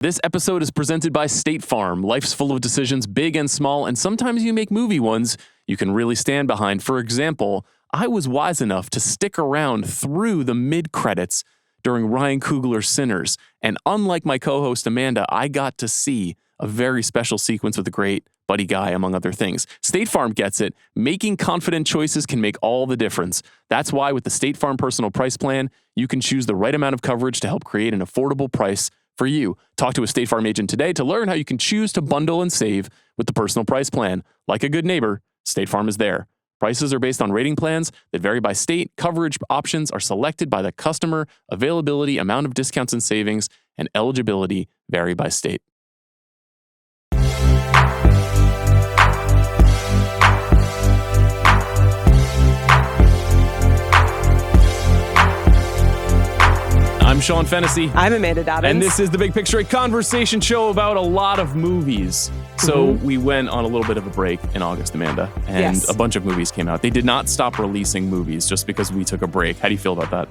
This episode is presented by State Farm. Life's full of decisions, big and small, and sometimes you make movie ones you can really stand behind. For example, I was wise enough to stick around through the mid-credits during Ryan Coogler's Sinners, and unlike my co-host Amanda, I got to see a very special sequence with a great Buddy Guy, among other things. State Farm gets it. Making confident choices can make all the difference. That's why with the State Farm Personal Price Plan, you can choose the right amount of coverage to help create an affordable price for you. Talk to a State Farm agent today to learn how you can choose to bundle and save with the Personal Price Plan. Like a good neighbor, State Farm is there. Prices are based on rating plans that vary by state. Coverage options are selected by the customer. Availability, amount of discounts and savings, and eligibility vary by state. I'm Sean Fennessey. I'm Amanda Dobbins. And this is the Big Picture, a conversation show about a lot of movies. So we went on a little bit of a break in August, Amanda, and a bunch of movies came out. They did not stop releasing movies just because we took a break. How do you feel about that?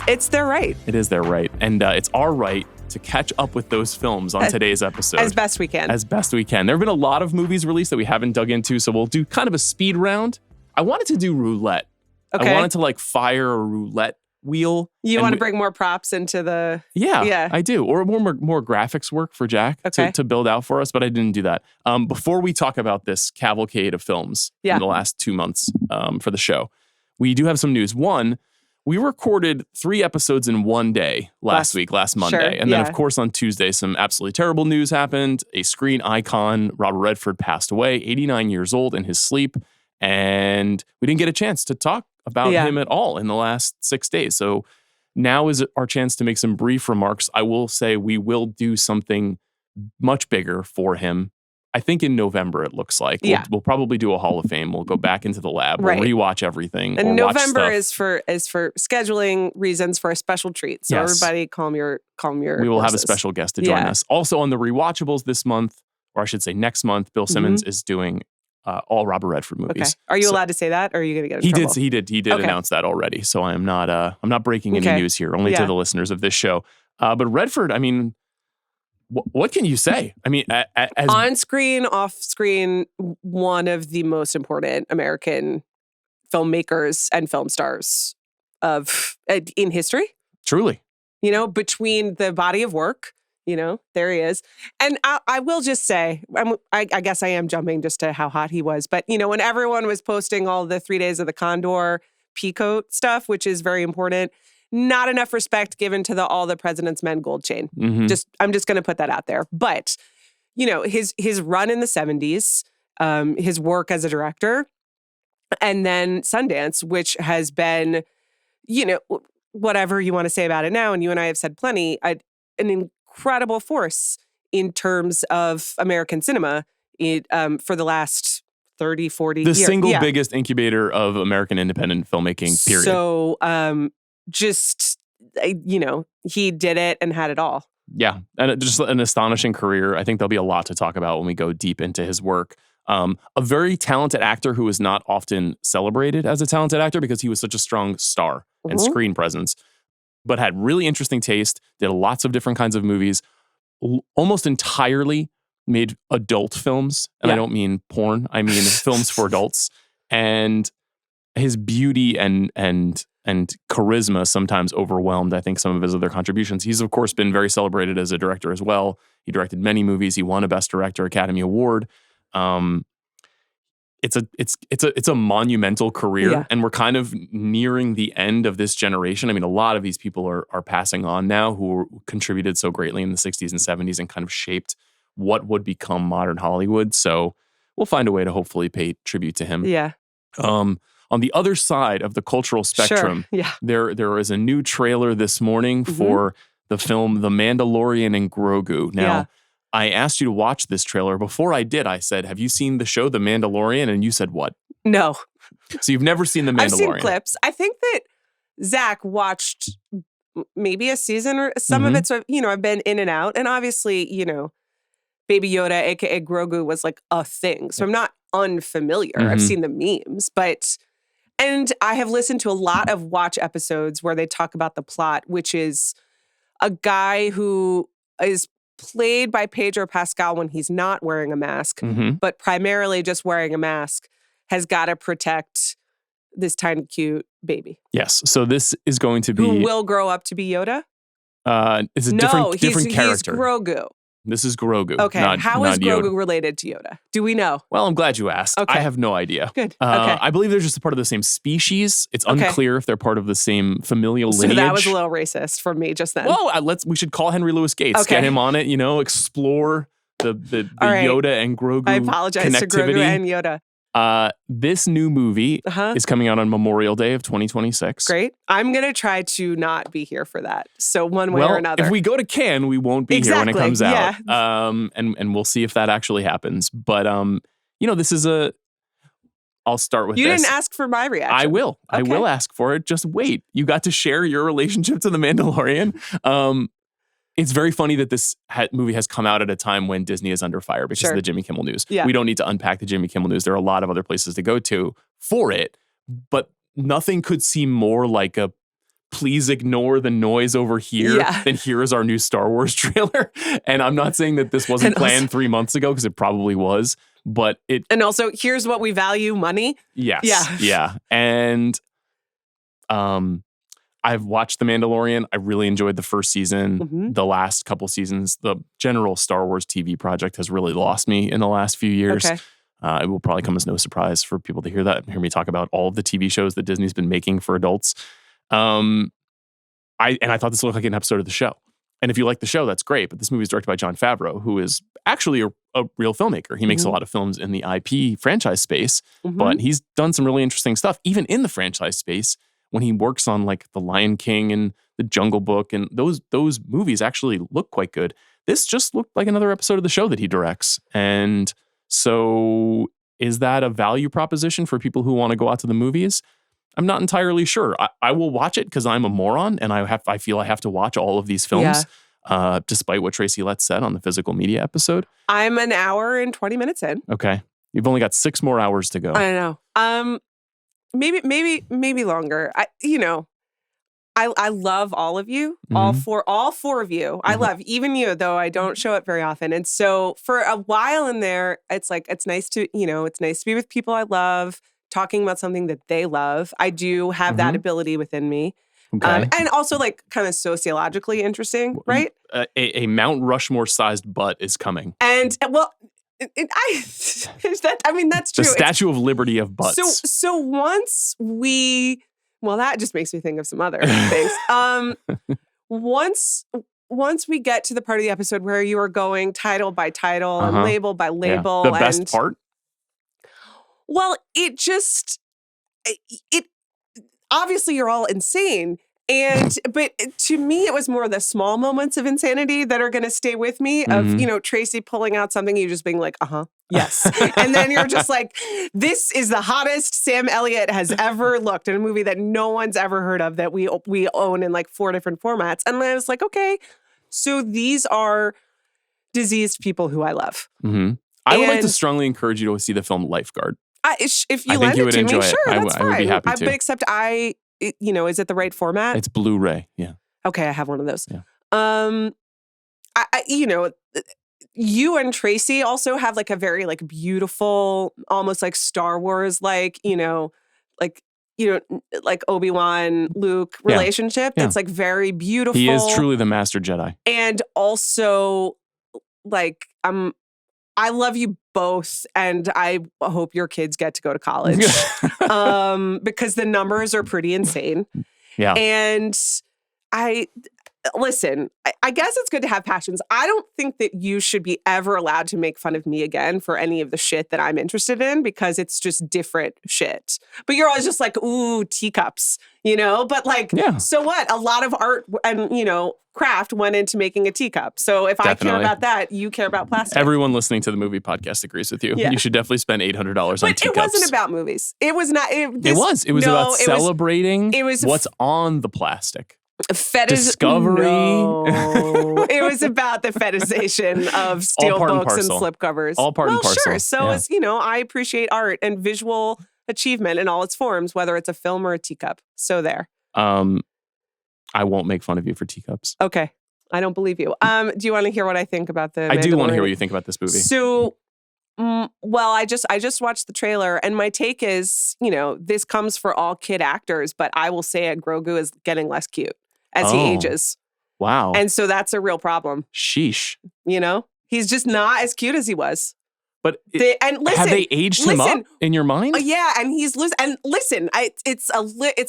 It's their right. It is their right. And it's our right to catch up with those films on today's episode. As best we can. As best we can. There have been a lot of movies released that we haven't dug into, so we'll do kind of a speed round. I wanted to do roulette. Okay. I wanted to fire a roulette wheel. You want to bring more props into the... Yeah, I do. Or more graphics work for Jack to build out for us, but I didn't do that. Before we talk about this cavalcade of films in the last 2 months for the show, we do have some news. One, we recorded 3 episodes in one day last Monday. Sure, and then, of course, on Tuesday, some absolutely terrible news happened. A screen icon, Robert Redford, passed away, 89 years old, in his sleep. And we didn't get a chance to talk about him at all in the last 6 days. So now is our chance to make some brief remarks. I will say we will do something much bigger for him. I think in November, it looks like. We'll probably do a Hall of Fame. We'll go back into the lab. We'll rewatch everything. And November is for scheduling reasons for a special treat. So everybody calm your We will have a special guest to join us. Also on the rewatchables this month, or I should say next month, Bill Simmons is doing all Robert Redford movies. Okay. Are you allowed to say that, or are you going to get in trouble? He did announce that already. So I'm not breaking any news here, only to the listeners of this show. But Redford, I mean, what can you say? I mean, as on screen, off screen, one of the most important American filmmakers and film stars in history. Truly, between the body of work. There he is. And I will just say, I guess I am jumping just to how hot he was. But, when everyone was posting all the 3 days of the Condor peacoat stuff, which is very important, not enough respect given to all the President's Men gold chain. I'm just going to put that out there. But, his run in the 70s, his work as a director, and then Sundance, which has been, whatever you want to say about it now, and you and I have said plenty, an incredible force in terms of American cinema for the last 30, 40 years. The single biggest incubator of American independent filmmaking, period. So, he did it and had it all. Yeah, and just an astonishing career. I think there'll be a lot to talk about when we go deep into his work. A very talented actor who is not often celebrated as a talented actor because he was such a strong star and screen presence, but had really interesting taste, did lots of different kinds of movies, almost entirely made adult films. And I don't mean porn, I mean films for adults. And his beauty and charisma sometimes overwhelmed, I think, some of his other contributions. He's, of course, been very celebrated as a director as well. He directed many movies. He won a Best Director Academy Award. It's a monumental career, and we're kind of nearing the end of this generation. I mean, a lot of these people are passing on now who contributed so greatly in the 60s and 70s and kind of shaped what would become modern Hollywood. So we'll find a way to hopefully pay tribute to him. Yeah. On the other side of the cultural spectrum, there is a new trailer this morning for the film The Mandalorian and Grogu. Now, I asked you to watch this trailer. Before I did, I said, have you seen the show The Mandalorian? And you said what? No. So you've never seen The Mandalorian? I've seen clips. I think that Zach watched maybe a season or some of it. So, I've been in and out. And obviously, Baby Yoda, aka Grogu, was like a thing. So I'm not unfamiliar. I've seen the memes. And I have listened to a lot of watch episodes where they talk about the plot, which is a guy who is played by Pedro Pascal when he's not wearing a mask, but primarily just wearing a mask, has got to protect this tiny, cute baby. Yes. So this is going to be... Who will grow up to be Yoda? It's a different character. He's Grogu. This is Grogu. Okay. How is Grogu related to Yoda? Do we know? Well, I'm glad you asked. Okay. I have no idea. Good. Okay. I believe they're just a part of the same species. It's unclear if they're part of the same familial lineage. So that was a little racist from me just then. Well, we should call Henry Louis Gates. Okay. Get him on it, explore the right. Yoda and Grogu I apologize connectivity. to Grogu and Yoda. This new movie is coming out on Memorial Day of 2026. Great. I'm going to try to not be here for that. So one way or another. If we go to Cannes, we won't be here when it comes out. Yeah. And we'll see if that actually happens. But, this is I'll start with this. You didn't ask for my reaction. I will. Okay. I will ask for it. Just wait. You got to share your relationship to The Mandalorian. It's very funny that this movie has come out at a time when Disney is under fire because of the Jimmy Kimmel News. Yeah. We don't need to unpack the Jimmy Kimmel News. There are a lot of other places to go to for it, but nothing could seem more like a please ignore the noise over here than here is our new Star Wars trailer. And I'm not saying that this wasn't planned 3 months ago because it probably was, but it... And also, here's what we value, money. Yes. Yeah. Yeah. And... I've watched The Mandalorian. I really enjoyed the first season. The last couple seasons, the general Star Wars TV project has really lost me in the last few years. Okay. It will probably come as no surprise for people to hear that and hear me talk about all of the TV shows that Disney's been making for adults. I thought this looked like an episode of the show. And if you like the show, that's great. But this movie is directed by Jon Favreau, who is actually a real filmmaker. He makes a lot of films in the IP franchise space, but he's done some really interesting stuff, even in the franchise space. When he works on like The Lion King and The Jungle Book, and those movies actually look quite good. This just looked like another episode of the show that he directs. And so is that a value proposition for people who want to go out to the movies? I'm not entirely sure. I will watch it because I'm a moron and I feel I have to watch all of these films, despite what Tracy Letts said on the physical media episode. I'm an hour and 20 minutes in. Okay. You've only got 6 more hours to go. I know. Maybe longer. I love all of you, all four of you. I love even you, though I don't show up very often. And so for a while in there, it's like it's nice to be with people I love, talking about something that they love. I do have that ability within me. Okay. And also like kind of sociologically interesting, right? A Mount Rushmore sized butt is coming. And that's true. The Statue of Liberty of butts. So once that just makes me think of some other things. Once we get to the part of the episode where you are going title by title and label by label, the best part. Well, it obviously you're all insane. But to me, it was more the small moments of insanity that are going to stay with me of, Tracy pulling out something, you just being like, yes. And then you're just like, this is the hottest Sam Elliott has ever looked in a movie that no one's ever heard of that we own in like 4 different formats. And I was like, okay, so these are diseased people who I love. I would like to strongly encourage you to see the film Lifeguard. If you lend it to me, sure, that's fine. I would be happy to. But except is it the right format? It's Blu-ray. Yeah. Okay, I have one of those. Yeah. You and Tracy also have like a very like beautiful, almost like Star Wars, like Obi-Wan, Luke relationship. That's like very beautiful. He is truly the Master Jedi. And also, like, I love you both, and I hope your kids get to go to college because the numbers are pretty insane. Yeah. And I guess it's good to have passions. I don't think that you should be ever allowed to make fun of me again for any of the shit that I'm interested in because it's just different shit. But you're always just like, ooh, teacups, But like, so what? A lot of art and, craft went into making a teacup. So if I care about that, you care about plastic. Everyone listening to the movie podcast agrees with you. Yeah. You should definitely spend $800 on teacups. But it wasn't about movies. It was not. It was about celebrating what's on the plastic. Discovery. No. It was about the fetishization of steel books and slipcovers. All part and parcel. Sure. So as I appreciate art and visual achievement in all its forms, whether it's a film or a teacup. So there. I won't make fun of you for teacups. Okay. I don't believe you. Do you want to hear what I think about the I do want to hear Mandalorian? what you think about this movie. So, well, I just watched the trailer, and my take is, this comes for all kid actors, but I will say it, Grogu is getting less cute as he ages. Wow. And so that's a real problem. Sheesh. He's just not as cute as he was. But listen, have they aged him up in your mind? Yeah, and he's losing. And listen, it's a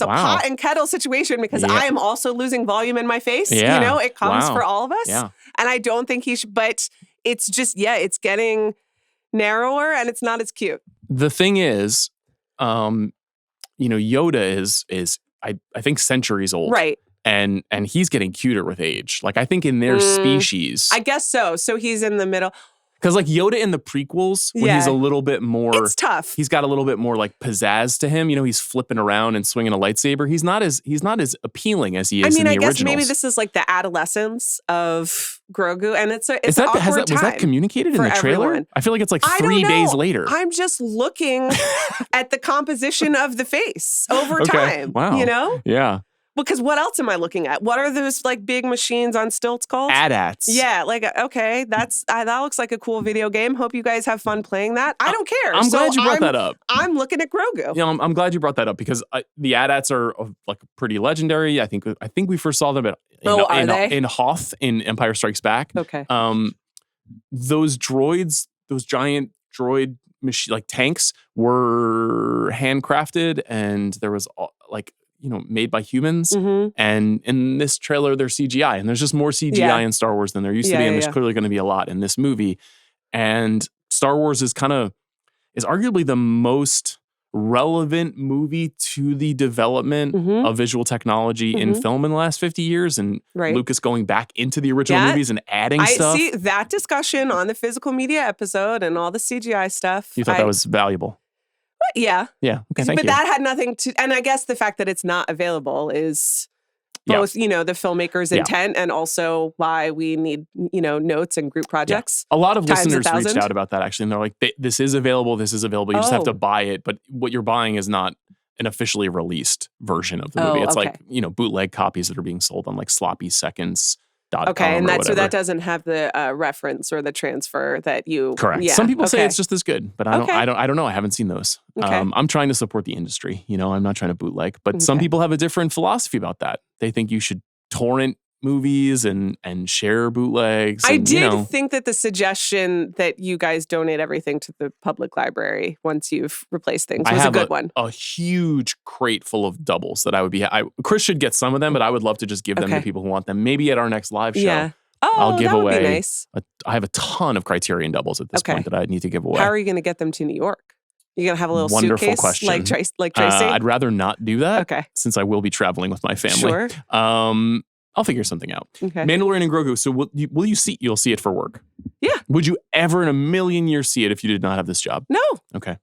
pot and kettle situation because I am also losing volume in my face. Yeah. It comes for all of us. Yeah. And I don't think he should. But it's just it's getting narrower and it's not as cute. The thing is, Yoda is I think centuries old, right? And he's getting cuter with age. Like I think in their species, I guess so. So he's in the middle. Because like Yoda in the prequels, when he's a little bit more, it's tough. He's got a little bit more like pizzazz to him. He's flipping around and swinging a lightsaber. He's not as appealing as he is in the originals. I guess maybe this is like the adolescence of Grogu, and it's an was that communicated in the trailer? Everyone. I feel like it's like 3 days later. I'm just looking at the composition of the face over time. Wow. Yeah. Because what else am I looking at? What are those like big machines on stilts called? AT-ATs. Yeah, like okay, that looks like a cool video game. Hope you guys have fun playing that. I don't care. I'm glad you brought that up. I'm looking at Grogu. I'm glad you brought that up because the AT-ATs are like pretty legendary. I think we first saw them in Hoth in Empire Strikes Back. Okay. Those droids, those giant droid machine like tanks were handcrafted, and there was made by humans. Mm-hmm. And in this trailer, they're CGI. And there's just more CGI in Star Wars than there used to be. And there's clearly going to be a lot in this movie. And Star Wars is arguably the most relevant movie to the development of visual technology in film in the last 50 years. And Lucas going back into the original movies and adding stuff. I see that discussion on the physical media episode and all the CGI stuff. You thought that was valuable? Yeah. Yeah. Okay, thank you. But that had nothing to, and I guess the fact that it's not available is both, the filmmaker's intent and also why we need, notes and group projects. Yeah. A lot of listeners reached out about that actually. And they're like, this is available. This is available. You just have to buy it. But what you're buying is not an officially released version of the movie. It's like, bootleg copies that are being sold on like sloppy seconds. Okay, and so that doesn't have the reference or the transfer that you correct. Yeah, some people say it's just as good, but I don't know. I haven't seen those. Okay. I'm trying to support the industry. I'm not trying to bootleg, but some people have a different philosophy about that. They think you should torrent movies and share bootlegs. I did think that the suggestion that you guys donate everything to the public library once you've replaced things was a good one. A huge crate full of doubles that I would be. Chris should get some of them, but I would love to just give them to people who want them. Maybe at our next live show. Yeah. I'll give that away. Would be nice. I have a ton of Criterion doubles at this point that I need to give away. How are you going to get them to New York? You're going to have a little Wonderful suitcase question. like Tracy? I'd rather not do that. Okay. Since I will be traveling with my family. Sure. I'll figure something out. Okay. Mandalorian and Grogu. So will you see? You'll see it for work. Yeah. Would you ever in a million years see it if you did not have this job? No. Okay.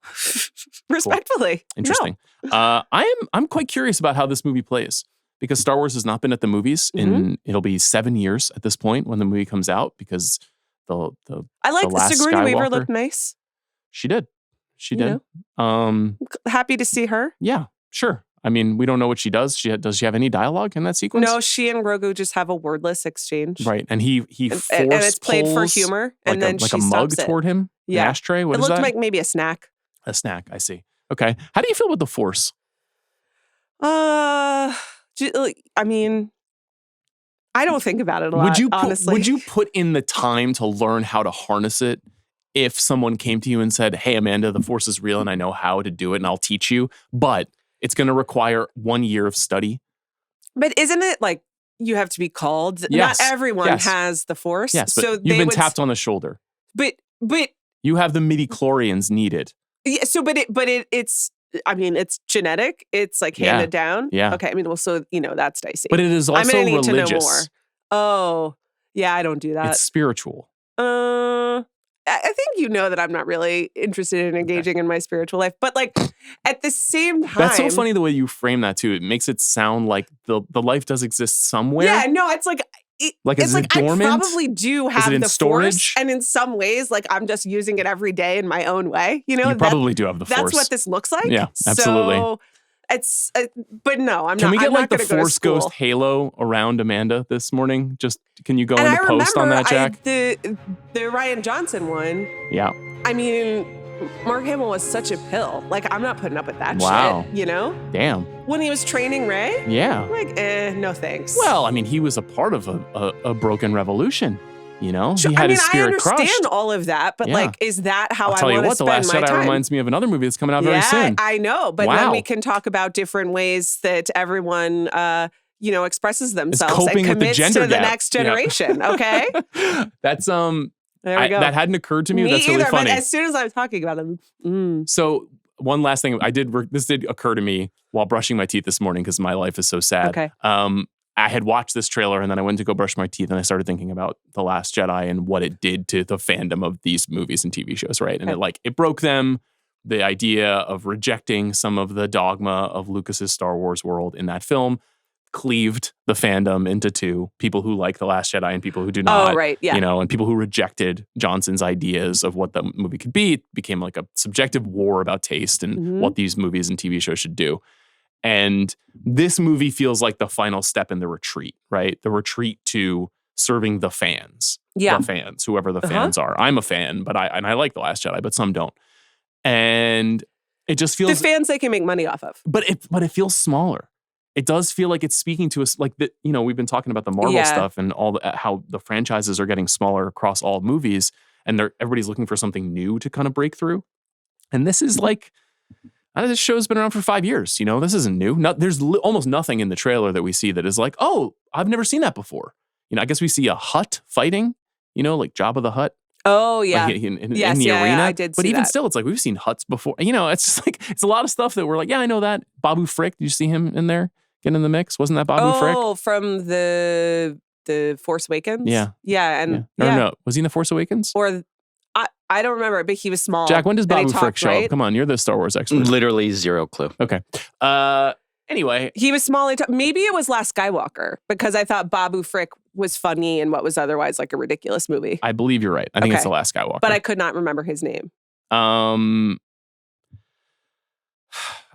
Respectfully. Cool. Interesting. No. I'm quite curious about how this movie plays because Star Wars has not been at the movies it'll be 7 years at this point when the movie comes out because I like the Sigourney Weaver looked nice. She did. She did. Happy to see her. Yeah, sure. I mean, we don't know what she does. Does she have any dialogue in that sequence? No, she and Grogu just have a wordless exchange. Right, and he and it's played for humor, and then like she a mug stops toward him. Yeah, an ashtray. What it is looked that? like maybe a snack. A snack. I see. Okay. How do you feel about the Force? I mean, I don't think about it a lot. Honestly, would you put in the time to learn how to harness it? If someone came to you and said, "Hey, Amanda, the Force is real, and I know how to do it, and I'll teach you," but it's going to require 1 year of study. But isn't it like you have to be called? Yes. Not everyone has the Force. Yes, but so you've been tapped on the shoulder. But you have the midi-chlorians needed. Yeah. So, it's. I mean, it's genetic. It's like handed down. Yeah. Okay. I mean, well, so that's dicey. But it is also I'm gonna need religious. To know more. Oh, yeah. I don't do that. It's spiritual. I think that I'm not really interested in engaging in my spiritual life, but like at the same time, that's so funny the way you frame that too. It makes it sound like the life does exist somewhere. Yeah, no, it's like is it dormant? I probably do have the storage? Force, and in some ways, like I'm just using it every day in my own way. You probably do have the Force. That's what this looks like. Yeah, absolutely. So, It's, but no, I'm Can not. we get I'm like not the gonna go to Force school. Ghost halo around Amanda this morning? Just can you go And into I post on that, remember Jack? the Ryan Johnson one. Yeah. I mean, Mark Hamill was such a pill. Like, I'm not putting up with that Wow. shit, you know? Damn. When he was training Rey? Yeah. Like, no thanks. Well, I mean, he was a part of a broken revolution. You know, Sure, he had I mean, his spirit I understand crushed. all of that, but Yeah. like, is that how I'll I tell you want to what, The spend Last my Jedi time? reminds me of another movie that's coming out very soon. I know, but Wow. then we can talk about different ways that everyone, expresses themselves and coping with the commits gender to the gap. next generation. Okay, That's there we go. that hadn't occurred to me. Me That's really either, funny. but as soon as I was talking about them, So one last thing this did occur to me while brushing my teeth this morning because my life is so sad. Okay. I had watched this trailer and then I went to go brush my teeth and I started thinking about The Last Jedi and what it did to the fandom of these movies and TV shows, right? And it broke them. The idea of rejecting some of the dogma of Lucas's Star Wars world in that film cleaved the fandom into two: people who like The Last Jedi and people who do not. Oh, right, yeah. You know, and people who rejected Johnson's ideas of what the movie could be. It became like a subjective war about taste and what these movies and TV shows should do. And this movie feels like the final step in the retreat, right? The retreat to serving the fans. Yeah. The fans, whoever the fans are. I'm a fan, but I like The Last Jedi, but some don't. And it just feels the fans they can make money off of. But it feels smaller. It does feel like it's speaking to us, like we've been talking about the Marvel stuff and all how the franchises are getting smaller across all movies, and everybody's looking for something new to kind of break through. And this is like, this show's been around for 5 years. You know, this isn't new. There's almost nothing in the trailer that we see that is like, oh, I've never seen that before. You know, I guess we see a Hutt fighting. You know, like Jabba the Hutt. Oh yeah, like in the arena. Yeah, I did. But see even that. still, it's like we've seen Hutts before. You know, it's just like it's a lot of stuff that we're like, yeah, I know that. Babu Frick, did you see him in there getting in the mix? Wasn't that Babu Frick? Oh, from the Force Awakens. Yeah, and Or no, was he in the Force Awakens? Or I don't remember, but he was small. Jack, when does Babu Frick show right? up? Come on, you're the Star Wars expert. Literally zero clue. Okay. Anyway, he was small. Maybe it was Last Skywalker because I thought Babu Frick was funny in what was otherwise like a ridiculous movie. I believe you're right. I think it's The Last Skywalker. But I could not remember his name.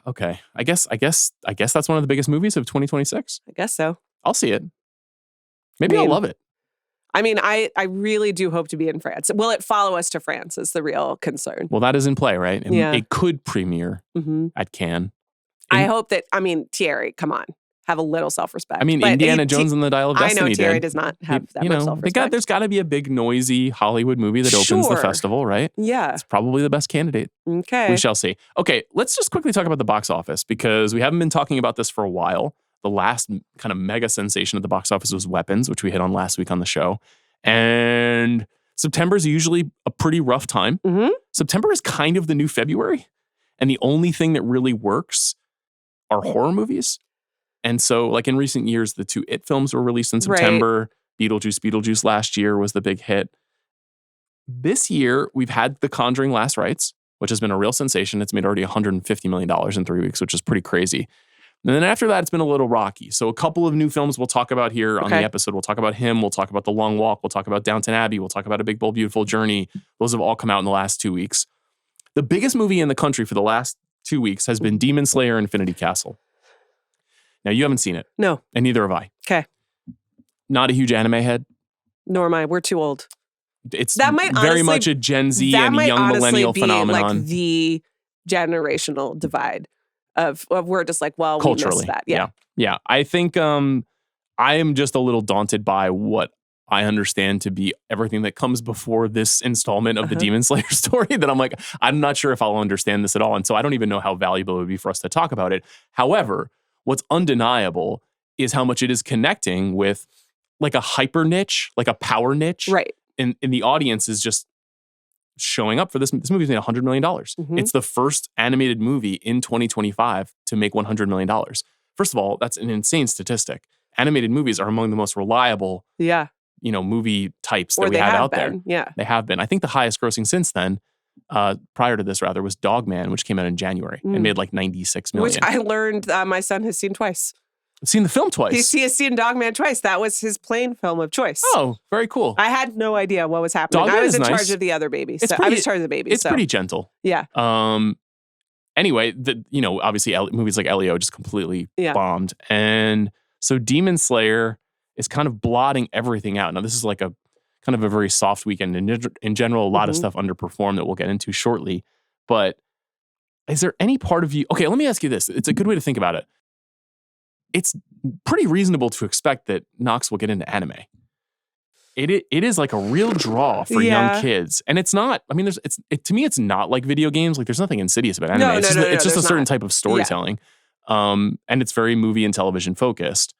Okay. I guess that's one of the biggest movies of 2026. I guess so. I'll see it. Maybe I'll love it. I mean, I really do hope to be in France. Will it follow us to France is the real concern. Well, that is in play, right? And Yeah. it could premiere at Cannes. I hope that, Thierry, come on. Have a little self-respect. I mean, But Indiana Jones and the Dial of Destiny I know Thierry did. does not have that You much know, self-respect. there's got to be a big, noisy Hollywood movie that opens the Sure. festival, right? Yeah. It's probably the best candidate. Okay. We shall see. Okay, let's just quickly talk about the box office because we haven't been talking about this for a while. The last kind of mega sensation at the box office was Weapons, which we hit on last week on the show. And September is usually a pretty rough time. Mm-hmm. September is kind of the new February. And the only thing that really works are horror movies. And so, like in recent years, the 2 It films were released in September. Right. Beetlejuice last year was the big hit. This year, we've had The Conjuring Last Rites, which has been a real sensation. It's made already $150 million in 3 weeks, which is pretty crazy. And then after that, it's been a little rocky. So a couple of new films we'll talk about here on the episode. We'll talk about Him. We'll talk about The Long Walk. We'll talk about Downton Abbey. We'll talk about A Big, Bold, Beautiful Journey. Those have all come out in the last 2 weeks. The biggest movie in the country for the last 2 weeks has been Demon Slayer Infinity Castle. Now, you haven't seen it. No. And neither have I. Okay. Not a huge anime head. Nor am I. We're too old. It's that might very much a Gen Z and young millennial phenomenon. Like the generational divide of we're just like, well, culturally, we missed that. Yeah. I think I am just a little daunted by what I understand to be everything that comes before this installment of the Demon Slayer story that I'm like, I'm not sure if I'll understand this at all. And so I don't even know how valuable it would be for us to talk about it. However, what's undeniable is how much it is connecting with like a hyper niche, like a power niche. Right. And the audience is just showing up for this. This movie's made $100 million. Mm-hmm. It's the first animated movie in 2025 to make $100 million. First of all, that's an insane statistic. Animated movies are among the most reliable movie types that we have out there. Yeah. They have been. I think the highest grossing since then, prior to this rather, was Dogman, which came out in January and made like $96 million. Which I learned my son has seen twice. Seen the film twice. He has seen Dogman twice. That was his plane film of choice. Oh, very cool. I had no idea what was happening. Dogman I was in nice. charge of the other baby. I was in charge of the baby. It's so. pretty gentle. Yeah. anyway, obviously movies like Elio just completely bombed. And so Demon Slayer is kind of blotting everything out. Now, this is like a kind of a very soft weekend. In general, a lot of stuff underperformed that we'll get into shortly. But is there any part of you... Okay, let me ask you this. It's a good way to think about it. It's pretty reasonable to expect that Knox will get into anime. It is like a real draw for young kids. And it's not... I mean, to me, it's not like video games. Like, there's nothing insidious about anime. It's just a certain type of storytelling. Yeah. And it's very movie and television focused.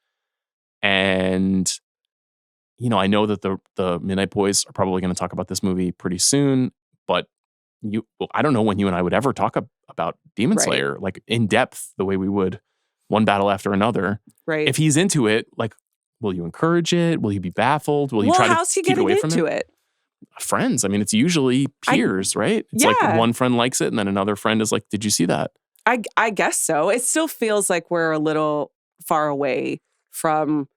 And... I know that the Midnight Boys are probably going to talk about this movie pretty soon, but I don't know when you and I would ever talk about Demon Slayer, like in depth, the way we would one battle after another. Right. If he's into it, like, will you encourage it? Will you be baffled? Will you try to keep away from it? Friends. I mean, it's usually peers, right? It's like one friend likes it and then another friend is like, did you see that? I guess so. It still feels like we're a little far away from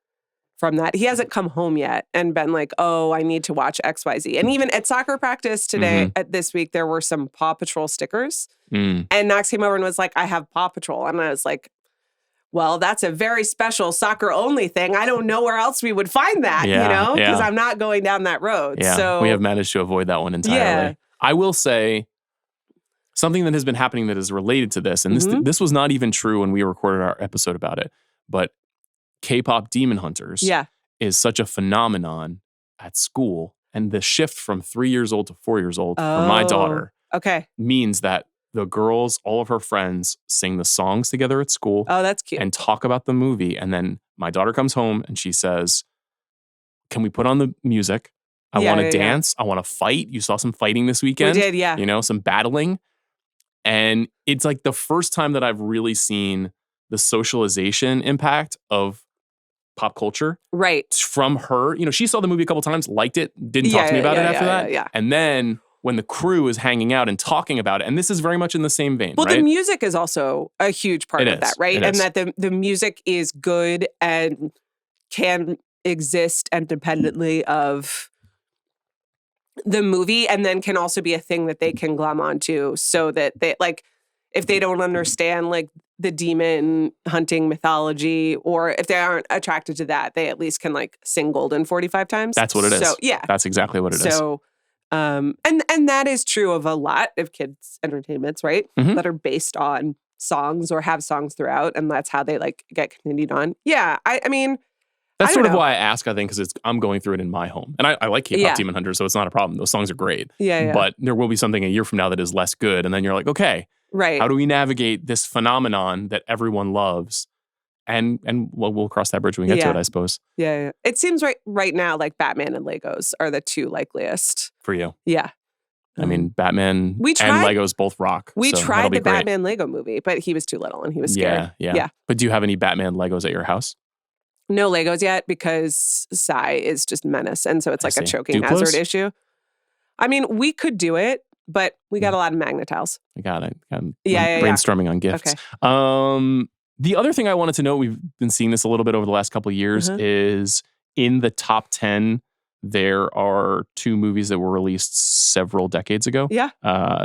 that. He hasn't come home yet and been like, oh, I need to watch XYZ. And even at soccer practice today, this week, there were some Paw Patrol stickers. And Knox came over and was like, I have Paw Patrol. And I was like, well, that's a very special soccer only thing. I don't know where else we would find that, because I'm not going down that road. Yeah, so we have managed to avoid that one entirely. Yeah. I will say something that has been happening that is related to this, and this was not even true when we recorded our episode about it, but K-pop Demon Hunters is such a phenomenon at school. And the shift from 3 years old to 4 years old for my daughter means that the girls, all of her friends, sing the songs together at school. Oh, that's cute. And talk about the movie. And then my daughter comes home and she says, can we put on the music? I want to dance. I want to fight. You saw some fighting this weekend. We did, some battling. And it's like the first time that I've really seen the socialization impact of pop culture. Right. From her. She saw the movie a couple times, liked it, didn't talk to me about it after that. Yeah. And then when the crew is hanging out and talking about it, and this is very much in the same vein, well, the music is also a huge part of that, right? And that the music is good and can exist independently of the movie, and then can also be a thing that they can glom onto, so that they, like, if they don't understand, like, the demon hunting mythology, or if they aren't attracted to that, they at least can, like, sing Golden 45 times. That's what it is. So, yeah. That's exactly what it is. So, and that is true of a lot of kids' entertainments, right? That are based on songs or have songs throughout, and that's how they, like, get continued on. Yeah, I mean... That's sort of why I ask, I think, because I'm going through it in my home. And I like K-pop Demon Hunters, so it's not a problem. Those songs are great. Yeah. But there will be something a year from now that is less good, and then you're like, okay... Right. How do we navigate this phenomenon that everyone loves? And we'll cross that bridge when we get to it, I suppose. Yeah. It seems right now like Batman and Legos are the two likeliest. For you. Yeah. I mean, Batman and Legos both rock. We tried the Batman Lego movie, but he was too little and he was scared. Yeah. But do you have any Batman Legos at your house? No Legos yet, because Sai is just menace. And so it's like a choking hazard issue. I mean, we could do it. But we got a lot of Magnetiles. I got it. Brainstorming on gifts. Okay. The other thing I wanted to know, we've been seeing this a little bit over the last couple of years, is in the top 10, there are two movies that were released several decades ago. Yeah.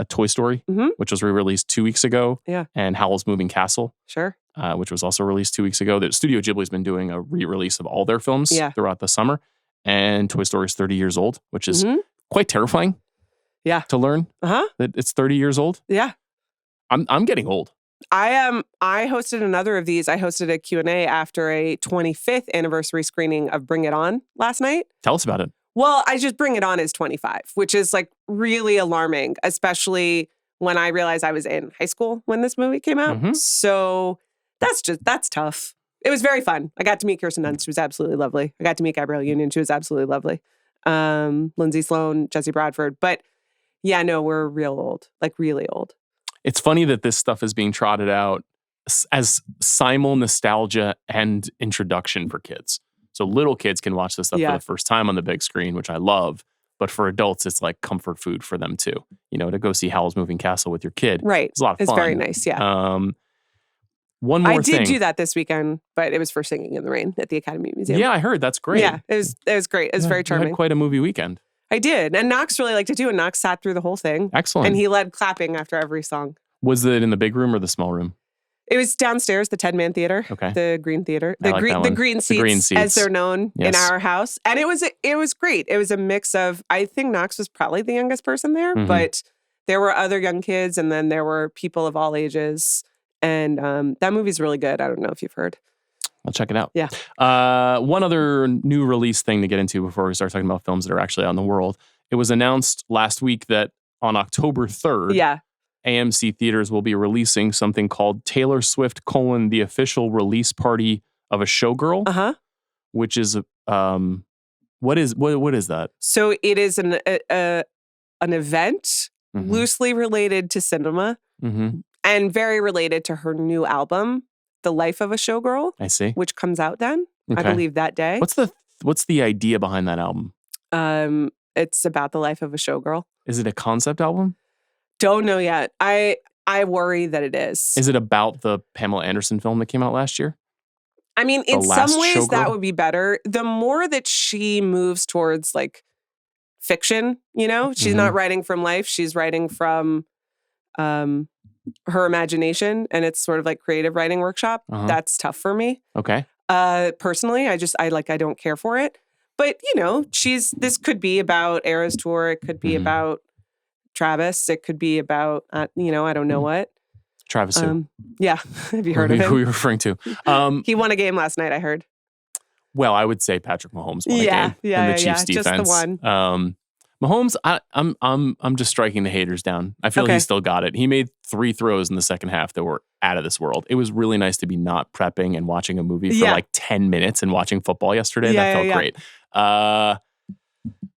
Toy Story, which was re-released 2 weeks ago. Yeah. And Howl's Moving Castle. Sure. Which was also released 2 weeks ago. The Studio Ghibli's been doing a re-release of all their films throughout the summer. And Toy Story is 30 years old, which is quite terrifying. Yeah. To learn that it's 30 years old. Yeah. I'm getting old. I hosted another of these. I hosted a Q&A after a 25th anniversary screening of Bring It On last night. Tell us about it. Well, I just Bring It On is 25, which is like really alarming, especially when I realized I was in high school when this movie came out. So that's tough. It was very fun. I got to meet Kirsten Dunst. She was absolutely lovely. I got to meet Gabrielle Union. She was absolutely lovely. Lindsay Sloan, Jesse Bradford. But yeah, no, we're real old, like really old. It's funny that this stuff is being trotted out as simul nostalgia and introduction for kids. So little kids can watch this stuff for the first time on the big screen, which I love. But for adults, it's like comfort food for them too. To go see Howl's Moving Castle with your kid. Right. It's a lot of fun. It's very nice, yeah. One more thing. I did do that this weekend, but it was for Singing in the Rain at the Academy Museum. Yeah, I heard. That's great. Yeah, it was great. It was very charming. You had quite a movie weekend. I did. And Knox really liked it too. And Knox sat through the whole thing. Excellent. And he led clapping after every song. Was it in the big room or the small room? It was downstairs, the 10-man theater, Okay. the green theater, I like that one. the green The green seats, as seats. they're known in Yes. our house. And it was great. It was a mix of, I think Knox was probably the youngest person there, Mhm. but there were other young kids and then there were people of all ages. And that movie's really good. I don't know if you've heard. I'll check it out. Yeah. One other new release thing to get into before we start talking about films that are actually out in the world. It was announced last week that on October 3rd, Yeah. AMC theaters will be releasing something called Taylor Swift: the official release party of a showgirl, Uh-huh. which is what is that? So it is an event Mhm. loosely related to cinema Mhm. and very related to her new album, The Life of a Showgirl, I see. which comes out then, I Okay. believe that day. What's the idea behind that album? It's about the life of a showgirl. Is it a concept album? Don't know yet. I worry that it is. Is it about the Pamela Anderson film that came out last year? I mean, in The some Last ways that Showgirl? would be better. The more that she moves towards like fiction, she's not writing from life. She's writing from her imagination, and it's sort of like creative writing workshop. Uh-huh. That's tough for me. Okay. Personally, I don't care for it. But, this could be about Eras Tour. It could be Mhm. about Travis. It could be about, I don't know what. Travis who? Yeah. Have you heard of Who are him? you referring to? He won a game last night, I heard. Well, I would say Patrick Mahomes won a Yeah, game in the Chiefs just the defense. one. Mahomes, I'm just striking the haters down. I feel Okay. he still got it. He made 3 throws in the second half that were out of this world. It was really nice to be not prepping and watching a movie for Yeah. like 10 minutes and watching football yesterday. Yeah, That felt yeah. great.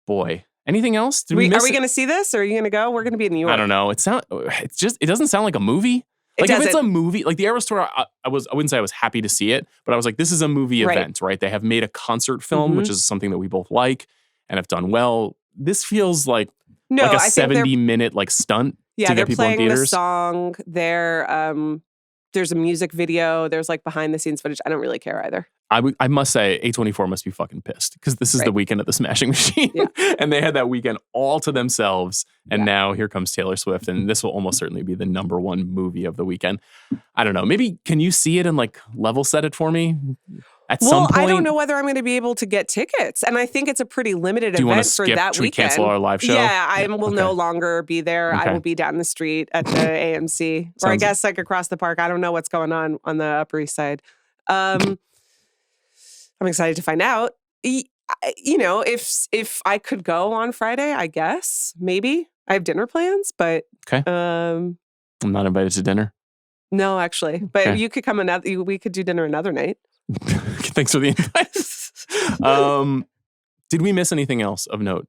Boy, anything else? Did we Are miss we it? going to see this or are you going to go? We're going to be in New York. I don't know. It doesn't sound like a movie. Like if it's a movie, like the Eras Tour, I wouldn't say I was happy to see it, but I was like, this is a movie Right. event, right? They have made a concert film, which is something that we both like and have done well. This feels like No, a I think 70-minute like stunt Yeah, to they're get people in playing the theaters. song. There's a music video. There's like behind the scenes footage. I don't really care either. I must say, A24 must be fucking pissed because this is the Right. weekend of the Smashing Machine. Yeah. And they had that weekend all to themselves. And now here comes Taylor Swift. And this will almost certainly be the #1 movie of the weekend. I don't know. Maybe can you see it and like level set it for me at some point? I don't know whether I'm going to be able to get tickets. And I think it's a pretty limited Do you want event to for skip? that Should we weekend. cancel our live show? Yeah, I will no Okay. longer be there. I Okay. will be down the street at the AMC. Or I Sounds- guess like across the park. I don't know what's going on the Upper East Side. I'm excited to find out. If I could go on Friday, I guess maybe I have dinner plans, but Okay. I'm not invited to dinner. no, actually. But Okay. you could come we could do dinner another night. Thanks for the invite. Did we miss anything else of note?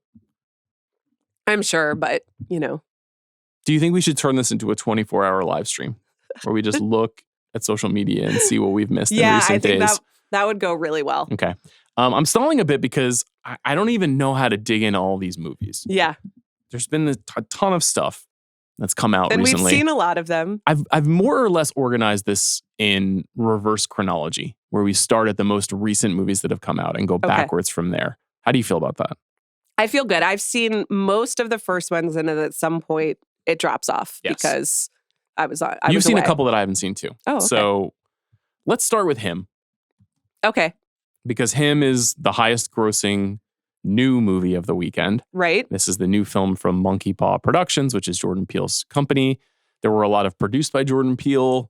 I'm sure, but Do you think we should turn this into a 24-hour live stream where we just look at social media and see what we've missed in yeah, recent I think days? that would go really well. Okay. I'm stalling a bit because I don't even know how to dig into all these movies. Yeah. There's been a ton of stuff that's come out And recently. we've seen a lot of them. I've more or less organized this in reverse chronology, where we start at the most recent movies that have come out and go backwards from there. How do you feel about that? I feel good. I've seen most of the first ones, and at some point it drops off Yes. because I You've was seen away. a couple that I haven't seen too. Oh, okay. So let's start with Him, Okay, because Him is the highest grossing new movie of the weekend. right. This is the new film from Monkey Paw Productions, which is Jordan Peele's company. There were a lot of produced by Jordan Peele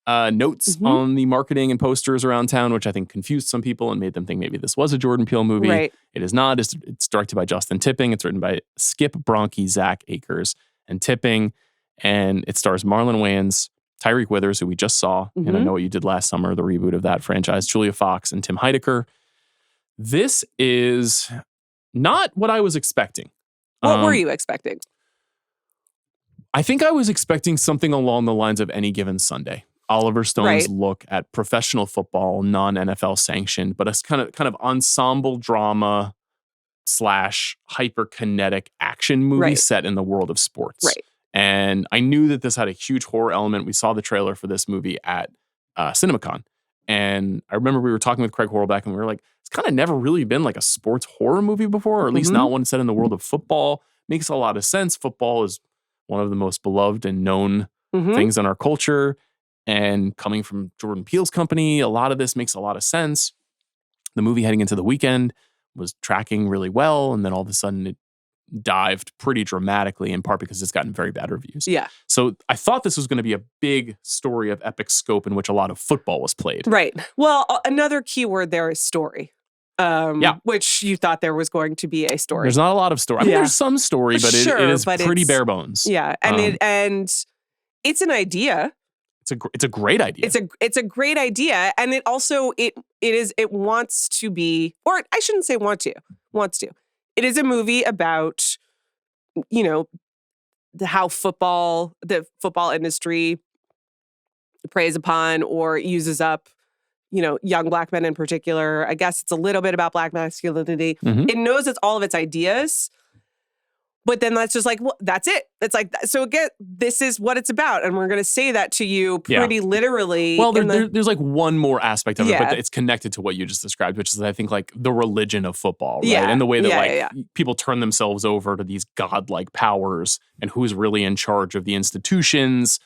notes Mhm. on the marketing and posters around town, which I think confused some people and made them think maybe this was a Jordan Peele movie. Right. It is not. It's directed by Justin Tipping. It's written by Skip Bronke, Zach Akers, and Tipping. And it stars Marlon Wayans, Tyreek Withers, who we just saw in I Mhm. Know What You Did Last Summer, the reboot of that franchise, Julia Fox, and Tim Heidecker. This is not what I was expecting. What were you expecting? I think I was expecting something along the lines of Any Given Sunday. Oliver Stone's Right. look at professional football, non-NFL sanctioned, but a kind of ensemble drama / hyperkinetic action movie Right. set in the world of sports. Right. And I knew that this had a huge horror element. We saw the trailer for this movie at CinemaCon. And I remember we were talking with Craig Horlbeck and we were like, it's kind of never really been like a sports horror movie before, or at least Mhm. not one set in the world of football. Makes a lot of sense. Football is one of the most beloved and known things in our culture. And coming from Jordan Peele's company, a lot of this makes a lot of sense. The movie heading into the weekend was tracking really well, and then all of a sudden it dived pretty dramatically, in part because it's gotten very bad reviews. Yeah. So I thought this was going to be a big story of epic scope in which a lot of football was played. Right. Well, another key word there is story. Which you thought there was going to be a story. There's not a lot of story. I mean, there's some story, but it is pretty bare bones. Yeah, and it's an idea. It's a great idea. It's a great idea, and it also it wants to be, or I shouldn't say wants to. It is a movie about, how the football industry preys upon or uses up, young Black men in particular. I guess it's a little bit about Black masculinity. It knows it's all of its ideas. But then that's just like, well, that's it. It's like, so again, this is what it's about. And we're going to say that to you pretty literally. Well, there's like one more godlike it, but it's connected to what you just described, which is, I think, like the religion of football, right? And the way that people turn themselves over to these godlike powers and who's really in charge of the institutions.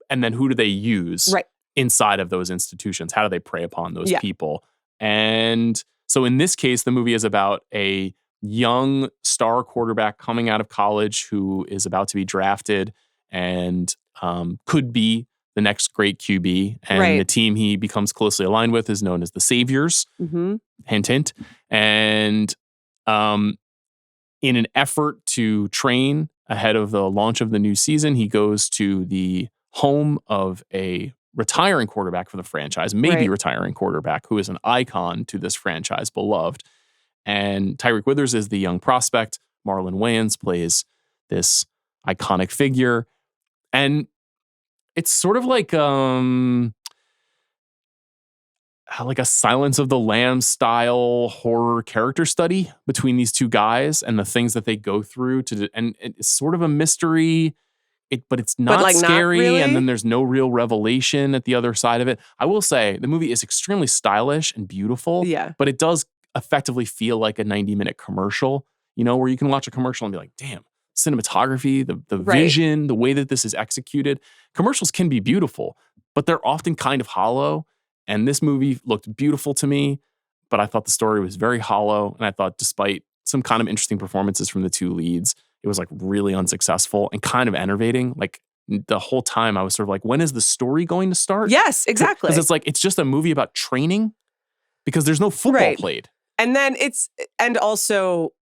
And then who do they use inside of those institutions? How do they prey upon those people? And so in this case, the movie is about a young star quarterback coming out of college who is about to be drafted and could be the next great QB. And the team he becomes closely aligned with is known as the Saviors. Hint, hint. And in an effort to train ahead of the launch of the new season, he goes to the home of a retiring quarterback for the franchise, maybe retiring quarterback, who is an icon to this franchise, beloved. And Tyreek Withers is the young prospect. Marlon Wayans plays this iconic figure. And it's sort of like a Silence of the Lambs style horror character study between these two guys and the things that they go through and it's sort of a mystery, but it's not scary. Not really. And then there's no real revelation at the other side of it. I will say the movie is extremely stylish and beautiful, but it does effectively feel like a 90-minute commercial, where you can watch a commercial and be like, damn, cinematography, the vision, the way that this is executed. Commercials can be beautiful, but they're often kind of hollow. And this movie looked beautiful to me, but I thought the story was very hollow. And I thought, despite some kind of interesting performances from the two leads, it was like really unsuccessful and kind of enervating. Like the whole time I was sort of like, when is the story going to start? Yes, exactly. Because it's like, it's just a movie about training because there's no football played. And then and also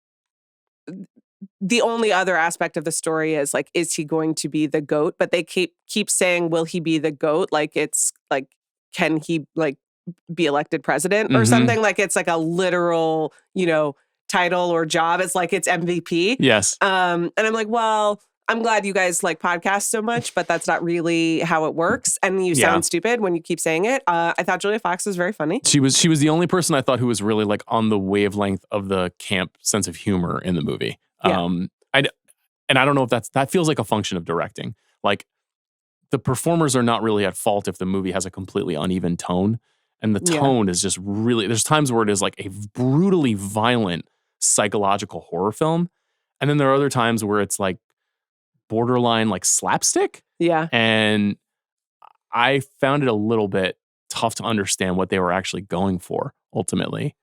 the only other aspect of the story is like, is he going to be the GOAT? But they keep saying, will he be the GOAT? Like, it's like, can he like be elected president or something? Like, it's like a literal, title or job. It's like, it's MVP. Yes. And I'm like, well, I'm glad you guys like podcasts so much, but that's not really how it works. And you sound stupid when you keep saying it. I thought Julia Fox was very funny. She was the only person I thought who was really like on the wavelength of the camp sense of humor in the movie. Yeah. I don't know if that feels like a function of directing. Like the performers are not really at fault if the movie has a completely uneven tone. And the tone is just really, there's times where it is like a brutally violent psychological horror film. And then there are other times where it's like borderline like slapstick. Yeah. And I found it a little bit tough to understand what they were actually going for ultimately.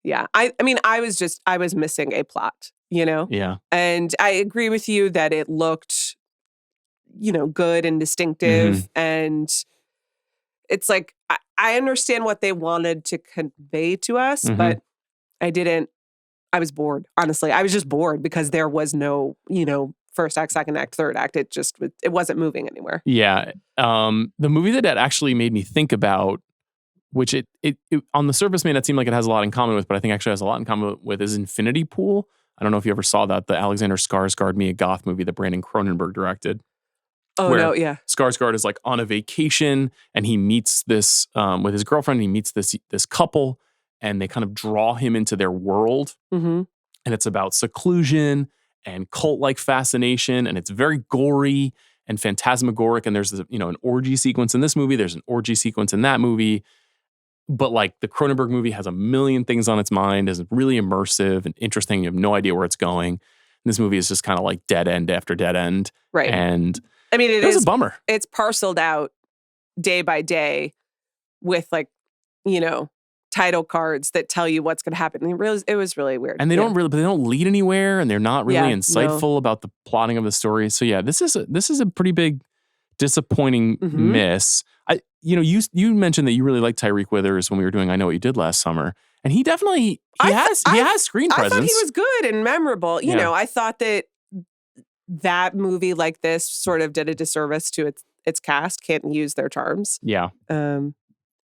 Yeah. I mean, I was missing a plot, Yeah. And I agree with you that it looked, good and distinctive. And it's like, I understand what they wanted to convey to us, but I was bored. Honestly, I was just bored because there was no, first act, second act, third act. It wasn't moving anywhere. Yeah. The movie that actually made me think about, which it on the surface may not seem like it has a lot in common with, but I think actually has a lot in common with, is Infinity Pool. I don't know if you ever saw that, the Alexander Skarsgård Mia Goth movie that Brandon Cronenberg directed. Oh, no, yeah. Skarsgård is like on a vacation and he meets this, with his girlfriend, he meets this couple and they kind of draw him into their world. And it's about seclusion and cult-like fascination, and it's very gory and phantasmagoric. And there's an orgy sequence in this movie. There's an orgy sequence in that movie. But like the Cronenberg movie has a million things on its mind, is really immersive and interesting. You have no idea where it's going. And this movie is just kind of like dead end after dead end. Right. And I mean, it was a bummer. It's parceled out day by day with like, title cards that tell you what's going to happen. It was really weird. And they don't lead anywhere, and they're not really insightful about the plotting of the story. So yeah, this is a pretty big disappointing miss. You mentioned that you really liked Tyreek Withers when we were doing I Know What You Did Last summer, and he has screen presence. I thought he was good and memorable. You know, I thought that movie like this sort of did a disservice to its cast. Can't use their charms. Yeah.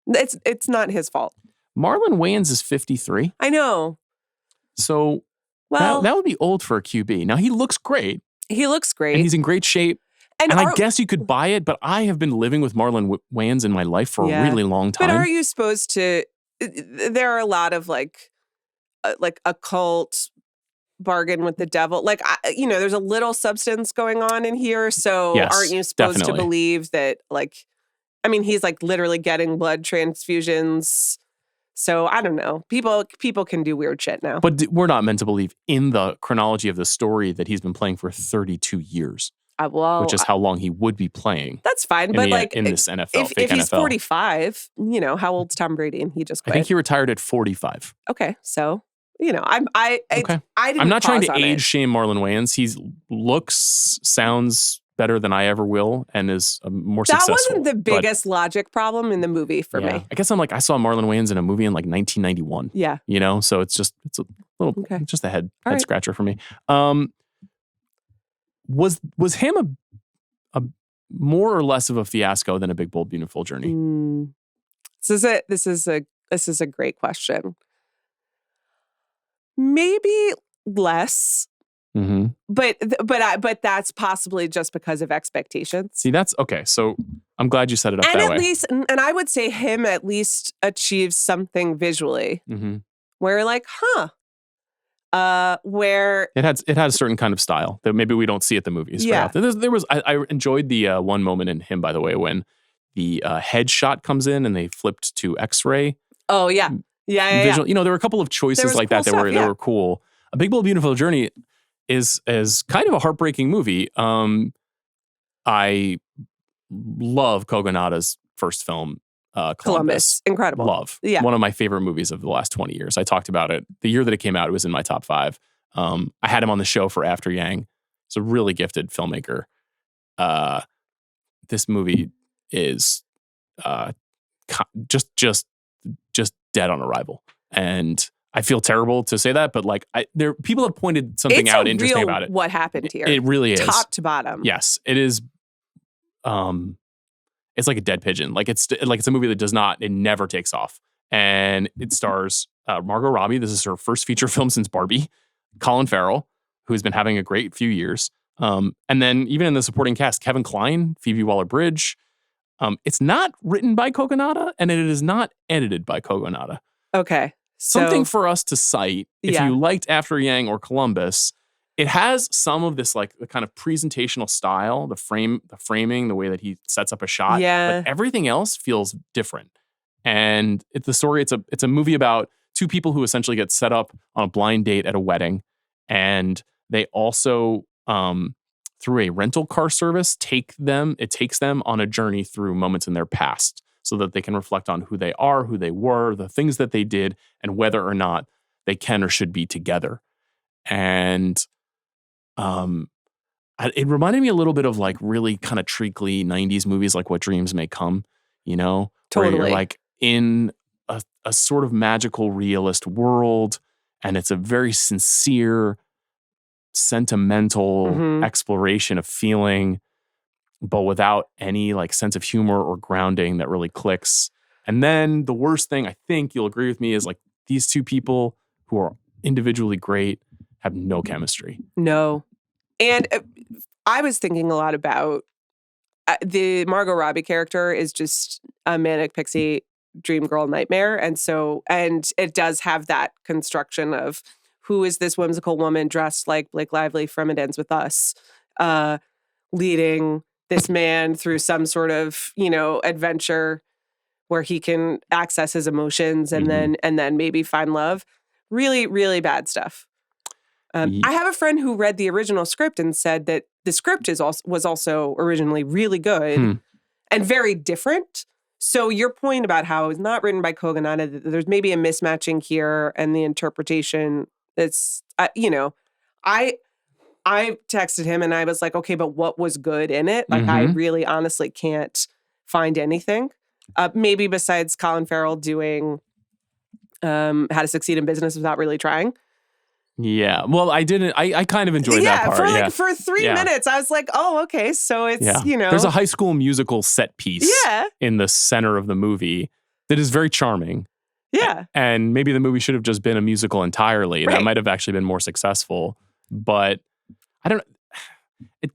It's not his fault. Marlon Wayans is 53. I know. So that would be old for a QB. Now he looks great. He looks great. And he's in great shape. And I guess you could buy it, but I have been living with Marlon Wayans in my life for a really long time. But are you supposed to? There are a lot of like occult bargain with the devil. Like, there's a little substance going on in here. So aren't you supposed to believe that, like, I mean, he's like literally getting blood transfusions. So I don't know. People can do weird shit now. But we're not meant to believe in the chronology of the story that he's been playing for 32 years. Which is how long he would be playing. That's fine. But like in this NFL, if he's 45, how old's Tom Brady? And he just quit. I think he retired at 45. Okay. So, I didn't I'm not trying to age it. shame Marlon Wayans. He sounds better than I ever will, and is more successful. That wasn't the biggest logic problem in the movie for me. I guess I saw Marlon Wayans in a movie in like 1991. Yeah. So it's a little, just a head scratcher for me. Was him a more or less of a fiasco than A Big Bold Beautiful Journey? This is a great question. Maybe less. Mm-hmm. But that's possibly just because of expectations. See, that's okay. So I'm glad you set it up that way. And I would say him at least achieves something visually where you're like, where it had a certain kind of style that maybe we don't see at the movies. Yeah. I enjoyed the one moment in him, by the way, when the headshot comes in and they flipped to X-ray. Oh yeah. Visual. There were a couple of choices like that that were cool. A Big Bold Beautiful Journey is kind of a heartbreaking movie. I love Kogonada's first film, Columbus. Incredible. Love. Yeah. One of my favorite movies of the last 20 years. I talked about it. The year that it came out, it was in my top 5. I had him on the show for After Yang. He's a really gifted filmmaker. This movie is just dead on arrival. And I feel terrible to say that, but like people have pointed something out interesting about it. What happened here? It really is. Top to bottom. Yes, it is. It's like a dead pigeon. Like it's a movie that it never takes off. And it stars Margot Robbie. This is her first feature film since Barbie. Colin Farrell, who's been having a great few years. And then even in the supporting cast, Kevin Kline, Phoebe Waller-Bridge. It's not written by Kogonada, and it is not edited by Kogonada. Okay. Something for us to cite if you liked After Yang or Columbus. It has some of this like the kind of presentational style, the framing, the way that he sets up a shot. Yeah. But everything else feels different. And it's a movie about two people who essentially get set up on a blind date at a wedding, and they also through a rental car service takes them on a journey through moments in their past, so that they can reflect on who they are, who they were, the things that they did, and whether or not they can or should be together. And it reminded me a little bit of like really kind of treacly 90s movies like What Dreams May Come, Totally. Where you're like in a sort of magical realist world, and it's a very sincere, sentimental exploration of feeling, but without any like sense of humor or grounding that really clicks. And then the worst thing, I think you'll agree with me, is like these two people who are individually great have no chemistry. No. And I was thinking a lot about the Margot Robbie character is just a manic pixie dream girl nightmare. And it does have that construction of who is this whimsical woman dressed like Blake Lively from It Ends With Us, leading this man through some sort of, adventure where he can access his emotions and then maybe find love. Really, really bad stuff. I have a friend who read the original script and said that the script was also originally really good and very different. So your point about how it was not written by Kogonada, there's maybe a mismatching here and the interpretation that's, I texted him and I was like, okay, but what was good in it? Like, I really honestly can't find anything. Maybe besides Colin Farrell doing How to Succeed in Business Without Really Trying. Yeah. Well, I kind of enjoyed that part. For 3 minutes, I was like, oh, okay. So it's, There's a High School Musical set piece in the center of the movie that is very charming. Yeah. And maybe the movie should have just been a musical entirely. That might have actually been more successful. But I don't know.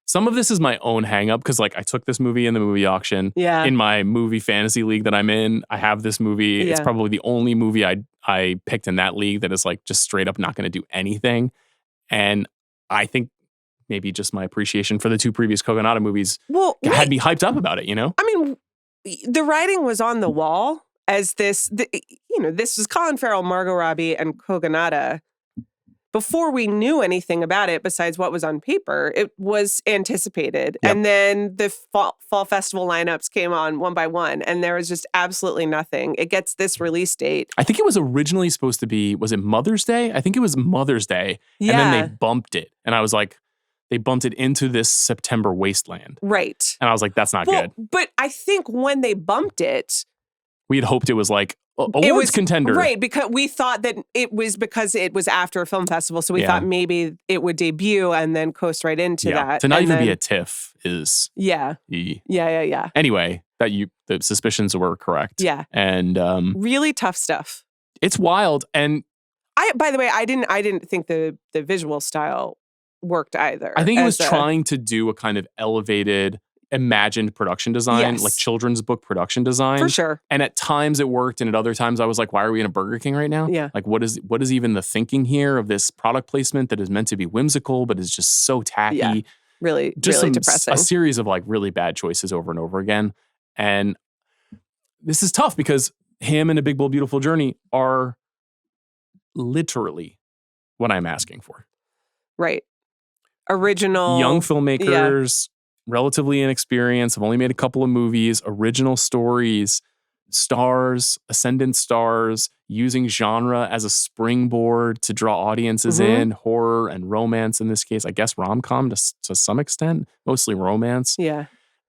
Some of this is my own hang up because like I took this movie in the movie auction. Yeah. In my movie fantasy league that I'm in, I have this movie. Yeah. It's probably the only movie I picked in that league that is like just straight up not going to do anything. And I think maybe just my appreciation for the two previous Kogonada movies had me hyped up about it, I mean, the writing was on the wall as this was Colin Farrell, Margot Robbie, and Kogonada. Before we knew anything about it, besides what was on paper, it was anticipated. Yep. And then the fall festival lineups came on one by one, and there was just absolutely nothing. It gets this release date. I think it was originally supposed to be, was it Mother's Day? I think it was Mother's Day. Yeah. And then they bumped it. And I was like, they bumped it into this September wasteland. Right. And I was like, that's not good. But I think when they bumped it, we had hoped it was like, awards contender. Right, because we thought that it was because it was after a film festival, so we thought maybe it would debut and then coast right into that. To not even be a TIFF is... Yeah. Anyway, the suspicions were correct. Yeah. And... really tough stuff. It's wild, and... By the way, I didn't think the visual style worked either. I think it was trying to do a kind of elevated... imagined production design, like children's book production design. For sure. And at times it worked, and at other times I was like, why are we in a Burger King right now? Yeah. Like, what is even the thinking here of this product placement that is meant to be whimsical, but is just so tacky? Yeah. Really depressing. A series of like really bad choices over and over again. And this is tough because him and A Big Bold Beautiful Journey are literally what I'm asking for. Right. Original. Young filmmakers, relatively inexperienced, have only made a couple of movies, original stories, stars, ascendant stars, using genre as a springboard to draw audiences in, horror and romance in this case. I guess rom-com to some extent, mostly romance. Yeah.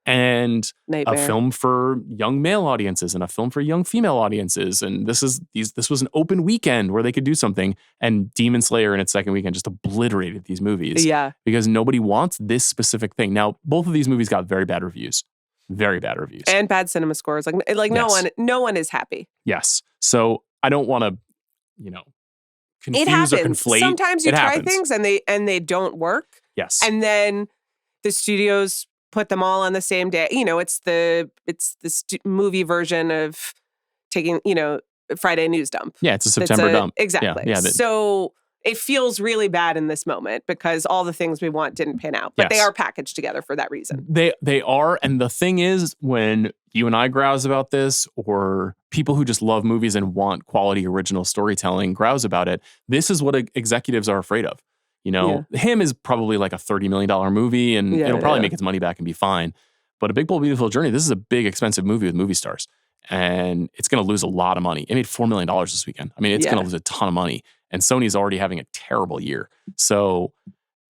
And Nightmare. A film for young male audiences and a film for young female audiences. And this was an open weekend where they could do something. And Demon Slayer in its second weekend just obliterated these movies. Yeah. Because nobody wants this specific thing. Now, both of these movies got very bad reviews. Very bad reviews. And bad cinema scores. Like no one is happy. Yes. So I don't want to, confuse it happens. Or conflate. Sometimes you try things and they don't work. Yes. And then the studios put them all on the same day. It's the movie version of taking, Friday news dump. Yeah, it's a September dump. Exactly. Yeah, so it feels really bad in this moment because all the things we want didn't pan out. But they are packaged together for that reason. They are. And the thing is, when you and I grouse about this, or people who just love movies and want quality original storytelling grouse about it, this is what executives are afraid of. Him is probably like a $30 million movie and it'll probably make its money back and be fine. But A Big Bold Beautiful Journey, this is a big, expensive movie with movie stars. And it's going to lose a lot of money. It made $4 million this weekend. I mean, it's going to lose a ton of money. And Sony's already having a terrible year. So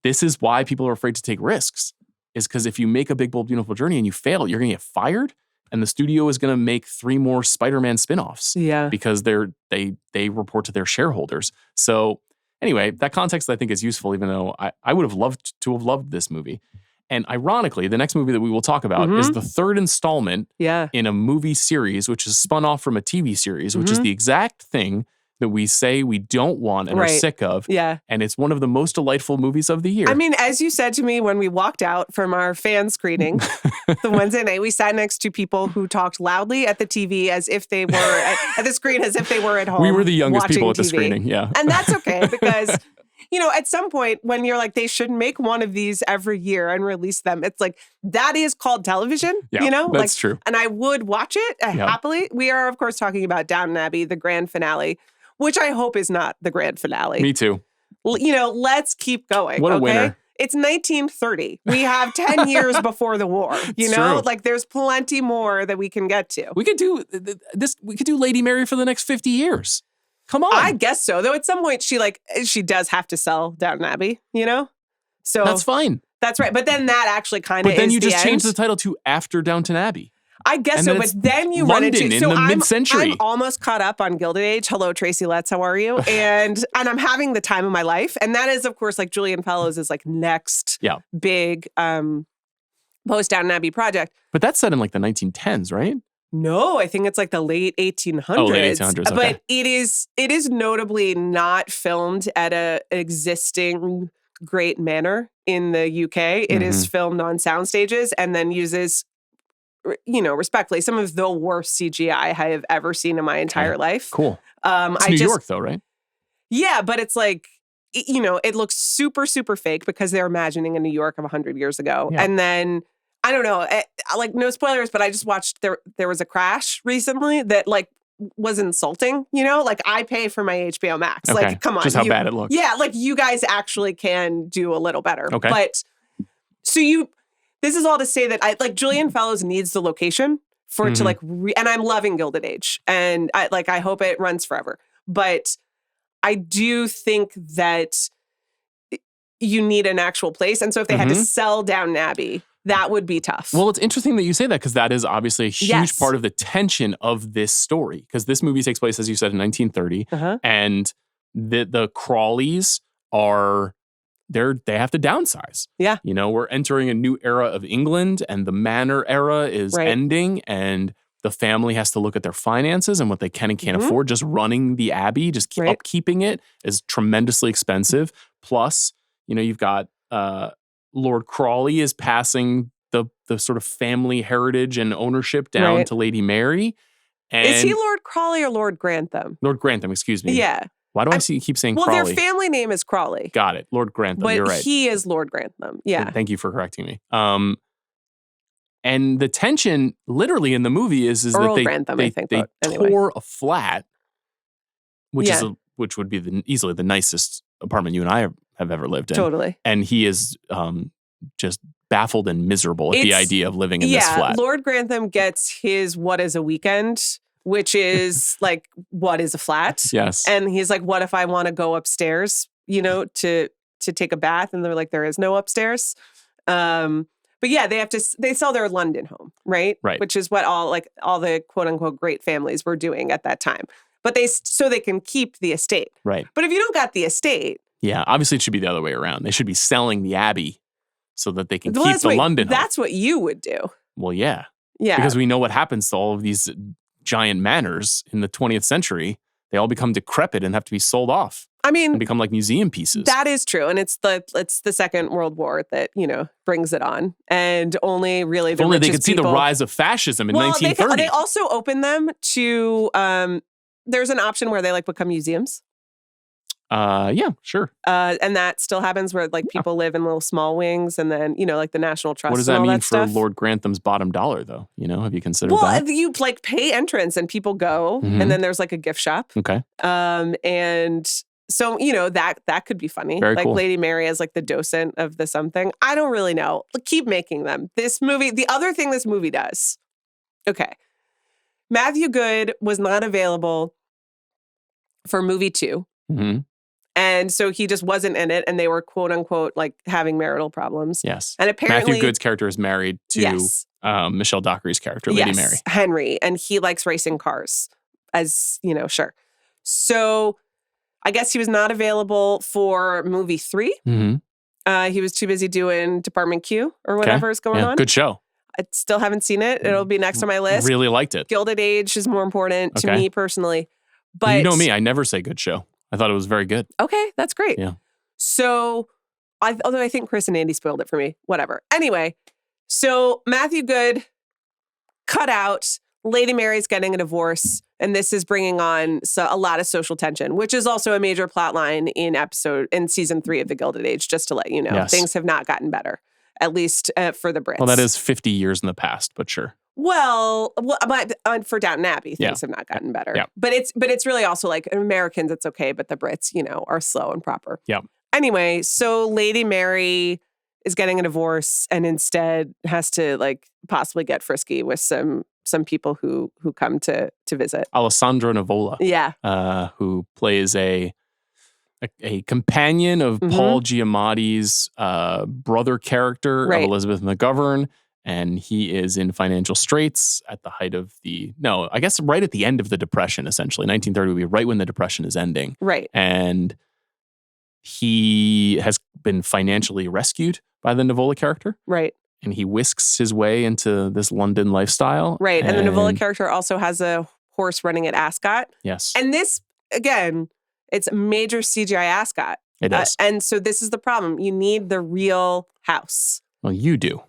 this is why people are afraid to take risks, is because if you make A Big Bold Beautiful Journey and you fail, you're going to get fired. And the studio is going to make 3 more Spider-Man spinoffs. Yeah. Because they report to their shareholders. So anyway, that context I think is useful, even though I would have loved to have loved this movie. And ironically, the next movie that we will talk about is the third installment in a movie series, which is spun off from a TV series, which is the exact thing that we say we don't want and are sick of. Yeah. And it's one of the most delightful movies of the year. I mean, as you said to me when we walked out from our fan screening the Wednesday night, we sat next to people who talked loudly at the TV as if they were at the screen, as if they were at home. We were the youngest people at the TV. screening, yeah. And that's okay because, at some point when you're like, they should make one of these every year and release them, it's like, that is called television, that's true. And I would watch it happily. We are, of course, talking about Downton Abbey, the grand finale, which I hope is not the grand finale. Me too. Let's keep going. What a winner. It's 1930. We have 10 years before the war. You It's know, true. like there's plenty more that we can get to. We could do this. We could do Lady Mary for the next 50 years. Come on. I guess so. Though at some point she does have to sell Downton Abbey, you know? So That's fine. that's right. But then that actually kind of is But then you just the change end. the title to After Downton Abbey. I guess and so, then but it's then you London run into in so the I'm mid-century. I'm almost caught up on Gilded Age. Hello, Tracy Letts, how are you? And I'm having the time of my life. And that is, of course, like Julian Fellowes is like next big post Downton Abbey project. But that's set in like the 1910s, right? No, I think it's like the late 1800s. Oh, late 1800s, okay. But it is notably not filmed at a existing great manor in the UK. It is filmed on sound stages and then uses, you know, respectfully, some of the worst CGI I have ever seen in my entire life. Cool. It's New York though, right? Yeah, but it's like, you know, it looks super, super fake because they're imagining a New York of 100 years ago. Yeah. And then, I don't know, like no spoilers, but I just watched, there was a crash recently that like was insulting, you know? Like I pay for my HBO Max. Okay. Like, come on. Just how bad it looks. Yeah, like you guys actually can do a little better. Okay. But, so this is all to say that Julian Fellowes needs the location for it to like, and I'm loving Gilded Age. And I hope it runs forever. But I do think that you need an actual place. And so if they had to sell Downton Abbey, that would be tough. Well, it's interesting that you say that because that is obviously a huge part of the tension of this story. Because this movie takes place, as you said, in 1930. And the Crawleys they have to downsize. Yeah. You know, we're entering a new era of England and the manor era is ending and the family has to look at their finances and what they can and can't afford. Just running the Abbey, just upkeeping it is tremendously expensive. Plus, you know, you've got Lord Crawley is passing the sort of family heritage and ownership down to Lady Mary. And is he Lord Crawley or Lord Grantham? Lord Grantham, excuse me. Yeah. Why do I keep saying Well, Crawley? their family name is Crawley. Got it. Lord Grantham, But you're right. he is Lord Grantham. Yeah. Thank you for correcting me. And the tension literally in the movie is Earl that Grantham, they I think, but anyway. tore a flat, which would be easily the nicest apartment you and I have ever lived in. Totally. And he is just baffled and miserable at the idea of living in this flat. Lord Grantham gets his what is a weekend, which is like, what is a flat? Yes. And he's like, what if I want to go upstairs, you know, to take a bath? And they're like, there is no upstairs. But yeah, they sell their London home, right? Right. Which is what all the quote unquote great families were doing at that time. But so they can keep the estate. Right. But if you don't got the estate. Yeah, obviously it should be the other way around. They should be selling the Abbey so that they can keep the London home. That's what you would do. Well, yeah. Yeah. Because we know what happens to all of these giant manors in the 20th century. They all become decrepit and have to be sold off. I mean, and become like museum pieces. That is true. And it's the Second World War that, you know, brings it on. And only really the only they could people, see the rise of fascism in 1930. They also open them to, there's an option where they like become museums. Yeah, sure. And that still happens where like people live in little small wings and then, you know, like the National Trust. What does that mean for stuff. Lord Grantham's bottom dollar though? You know, have you considered that? Well, you like pay entrance and people go and then there's like a gift shop. Okay. And so, you know, that could be funny. Very like cool. Lady Mary as like the docent of the something. I don't really know. Keep making them. This movie, the other thing this movie does. Okay. Matthew Good was not available for movie 2. Mm-hmm. And so he just wasn't in it. And they were quote unquote like having marital problems. Yes. And apparently Matthew Good's character is married to Michelle Dockery's character, Lady Mary. Henry. And he likes racing cars, as you know, sure. So I guess he was not available for movie 3. Mm-hmm. He was too busy doing Department Q or whatever is going on. Good show. I still haven't seen it. It'll be next on my list. Really liked it. Gilded Age is more important to me personally. But you know me, I never say good show. I thought it was very good. Okay, that's great. Yeah. So, although I think Chris and Andy spoiled it for me. Whatever. Anyway, so Matthew Good cut out. Lady Mary's getting a divorce. And this is bringing on a lot of social tension, which is also a major plot line in season 3 of The Gilded Age, just to let you know. Yes. Things have not gotten better, at least for the Brits. Well, that is 50 years in the past, but sure. Well, but for Downton Abbey, things have not gotten better. Yeah. But it's really also like Americans, it's okay, but the Brits, you know, are slow and proper. Yeah. Anyway, so Lady Mary is getting a divorce and instead has to like possibly get frisky with some people who come to visit. Alessandro Nivola. Yeah. Who plays a companion of Paul Giamatti's brother character of Elizabeth McGovern. And he is in financial straits at the height of right at the end of the Depression, essentially. 1930 would be right when the Depression is ending. Right. And he has been financially rescued by the Nivola character. Right. And he whisks his way into this London lifestyle. Right. And the Nivola character also has a horse running at Ascot. Yes. And this, again, it's a major CGI Ascot. It is. And so this is the problem. You need the real house. Well, you do.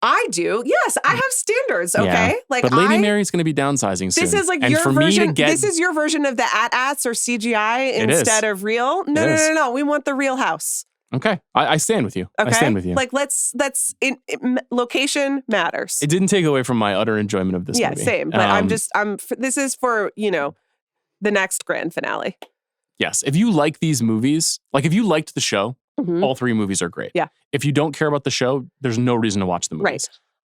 I do. Yes, I have standards, okay? Yeah. But Lady Mary's going to be downsizing soon. This is like your version. This is your version of the AT-ATs or CGI instead of real. No. We want the real house. Okay. I stand with you. Okay? I stand with you. Like location matters. It didn't take away from my utter enjoyment of this movie. Yeah, same. But this is for, the next grand finale. Yes. If you like these movies, like if you liked the show, all three movies are great. Yeah. If you don't care about the show, there's no reason to watch the movies. Right.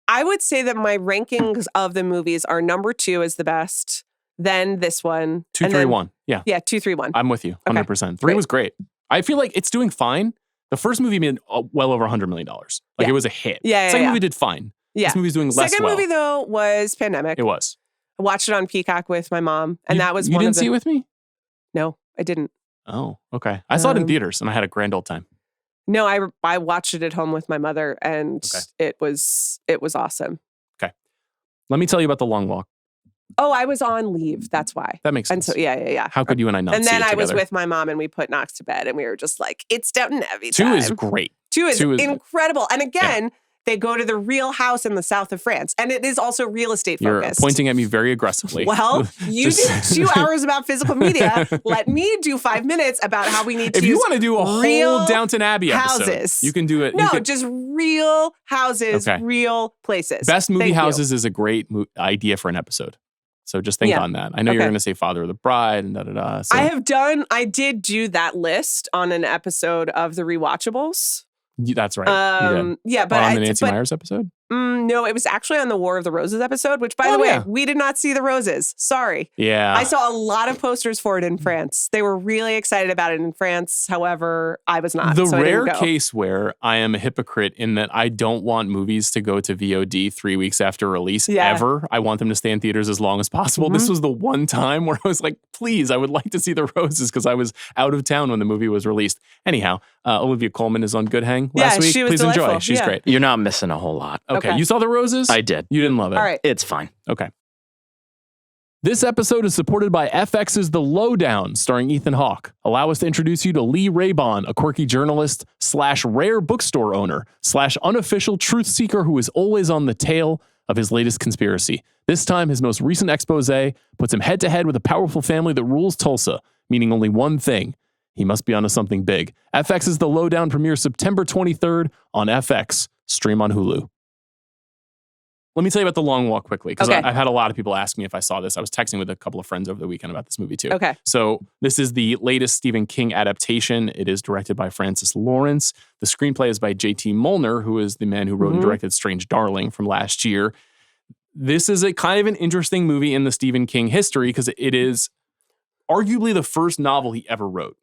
I would say that my rankings of the movies are number 2 is the best, then this one. 2, 3, 1. Yeah. Yeah, 2, 3, 1. I'm with you, 100%. Okay. 3 was great. I feel like it's doing fine. The first movie made well over $100 million. It was a hit. Yeah. Second movie did fine. Yeah. This movie's doing less well. Second movie, though, was Pandemic. It was. I watched it on Peacock with my mom, and that was You didn't see it with me? No, I didn't. Oh, okay. I saw it in theaters, and I had a grand old time. No, I watched it at home with my mother, and it was awesome. Okay. Let me tell you about The Long Walk. Oh, I was on leave. That's why. That makes sense. And so, yeah. How could you and I not see it together? And then I was with my mom, and we put Knox to bed, and we were just like, it's Downton Abbey 2 time. is great. 2 is incredible. And again, they go to the real house in the south of France, and it is also real estate focused. You're pointing at me very aggressively. Well, you did 2 hours about physical media. Let me do 5 minutes about how we need to. If you want to do a whole Downton Abbey episode, houses. You can do it. No, just real houses, real places. Best movie houses is a great idea for an episode. So just think on that. I know you're going to say Father of the Bride and da-da-da. So. I did do that list on an episode of The Rewatchables. That's right. You did. Yeah, but on the Nancy Myers episode? No, it was actually on the War of the Roses episode, which, by the way, we did not see the roses. Sorry. Yeah. I saw a lot of posters for it in France. They were really excited about it in France. However, I was not. The so rare I didn't go. case where I am a hypocrite in that I don't want movies to go to VOD 3 weeks after release ever. I want them to stay in theaters as long as possible. Mm-hmm. This was the one time where I was like, please, I would like to see the roses because I was out of town when the movie was released. Anyhow, Olivia Colman is on Good Hang last week. She was please delightful. Enjoy. She's great. You're not missing a whole lot. Okay. You saw the roses? I did. You didn't love it. All right. It's fine. Okay. This episode is supported by FX's The Lowdown, starring Ethan Hawke. Allow us to introduce you to Lee Raybon, a quirky journalist / rare bookstore owner / unofficial truth seeker who is always on the tail of his latest conspiracy. This time, his most recent expose puts him head to head with a powerful family that rules Tulsa, meaning only one thing. He must be onto something big. FX's The Lowdown premieres September 23rd on FX. Stream on Hulu. Let me tell you about The Long Walk quickly, because I've had a lot of people ask me if I saw this. I was texting with a couple of friends over the weekend about this movie too. Okay. So this is the latest Stephen King adaptation. It is directed by Francis Lawrence. The screenplay is by J.T. Molnar, who is the man who wrote and directed Strange Darling from last year. This is a kind of an interesting movie in the Stephen King history because it is arguably the first novel he ever wrote.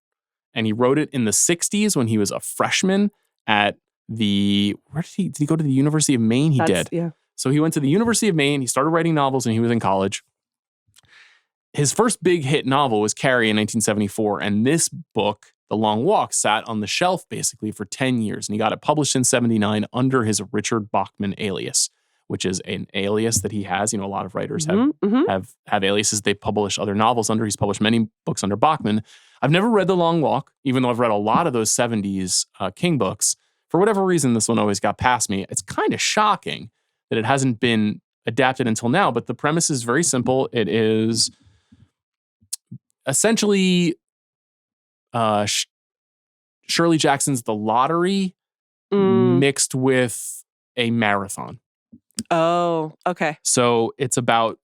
And he wrote it in the 60s when he was a freshman at did he go to the University of Maine? He did. Yeah. So he went to the University of Maine. He started writing novels when he was in college. His first big hit novel was Carrie in 1974. And this book, The Long Walk, sat on the shelf basically for 10 years. And he got it published in 79 under his Richard Bachman alias, which is an alias that he has. You know, a lot of writers have aliases they publish other novels under. He's published many books under Bachman. I've never read The Long Walk, even though I've read a lot of those 70s King books. For whatever reason, this one always got past me. It's kind of shocking that it hasn't been adapted until now, but the premise is very simple. It is essentially Shirley Jackson's The Lottery mixed with a marathon. Oh, okay. So it's about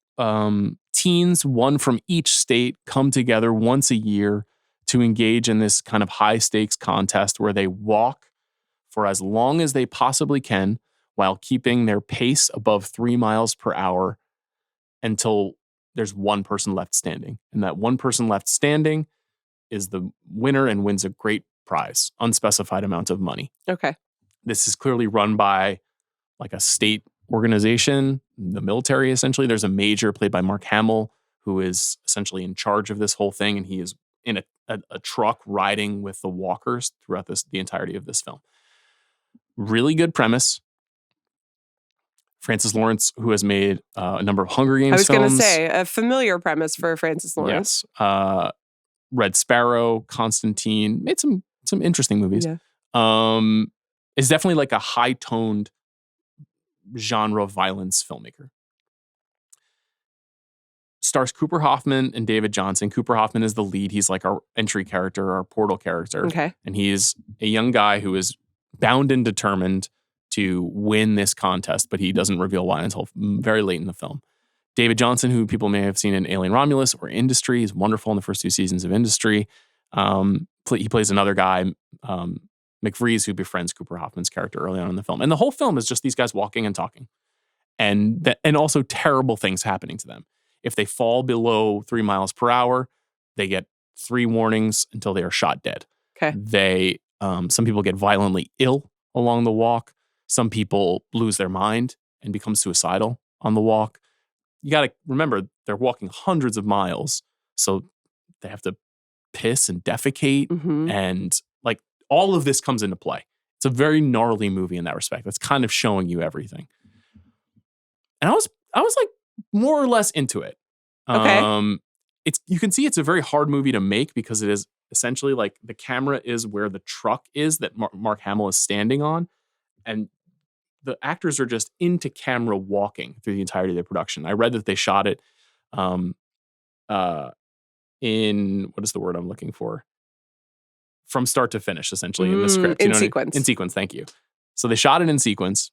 teens, one from each state, come together once a year to engage in this kind of high stakes contest where they walk for as long as they possibly can while keeping their pace above 3 miles per hour until there's one person left standing. And that one person left standing is the winner and wins a great prize, unspecified amount of money. Okay. This is clearly run by like a state organization, the military, essentially. There's a major played by Mark Hamill who is essentially in charge of this whole thing. And he is in a truck riding with the walkers throughout the entirety of this film. Really good premise. Francis Lawrence, who has made a number of Hunger Games films. I was going to say, a familiar premise for Francis Lawrence. Yes. Red Sparrow, Constantine, made some interesting movies. Yeah. Is definitely like a high-toned genre violence filmmaker. Stars Cooper Hoffman and David Johnson. Cooper Hoffman is the lead. He's like our entry character, our portal character. Okay. And he is a young guy who is bound and determined to win this contest, but he doesn't reveal why until very late in the film. David Johnson, who people may have seen in Alien Romulus or Industry, is wonderful in the first 2 seasons of Industry. He plays another guy, McVries, who befriends Cooper Hoffman's character early on in the film. And the whole film is just these guys walking and talking. And also terrible things happening to them. If they fall below 3 miles per hour, they get 3 warnings until they are shot dead. Okay. Some people get violently ill along the walk. Some people lose their mind and become suicidal on the walk. You got to remember, they're walking hundreds of miles. So they have to piss and defecate. Mm-hmm. And like all of this comes into play. It's a very gnarly movie in that respect. That's kind of showing you everything. And I was like more or less into it. Okay. You can see it's a very hard movie to make because it is essentially like the camera is where the truck is that Mark Hamill is standing on. And the actors are just into camera walking through the entirety of the production. I read that they shot it in, what is the word I'm looking for? From start to finish, essentially, in the script. In sequence. In sequence, thank you. So they shot it in sequence.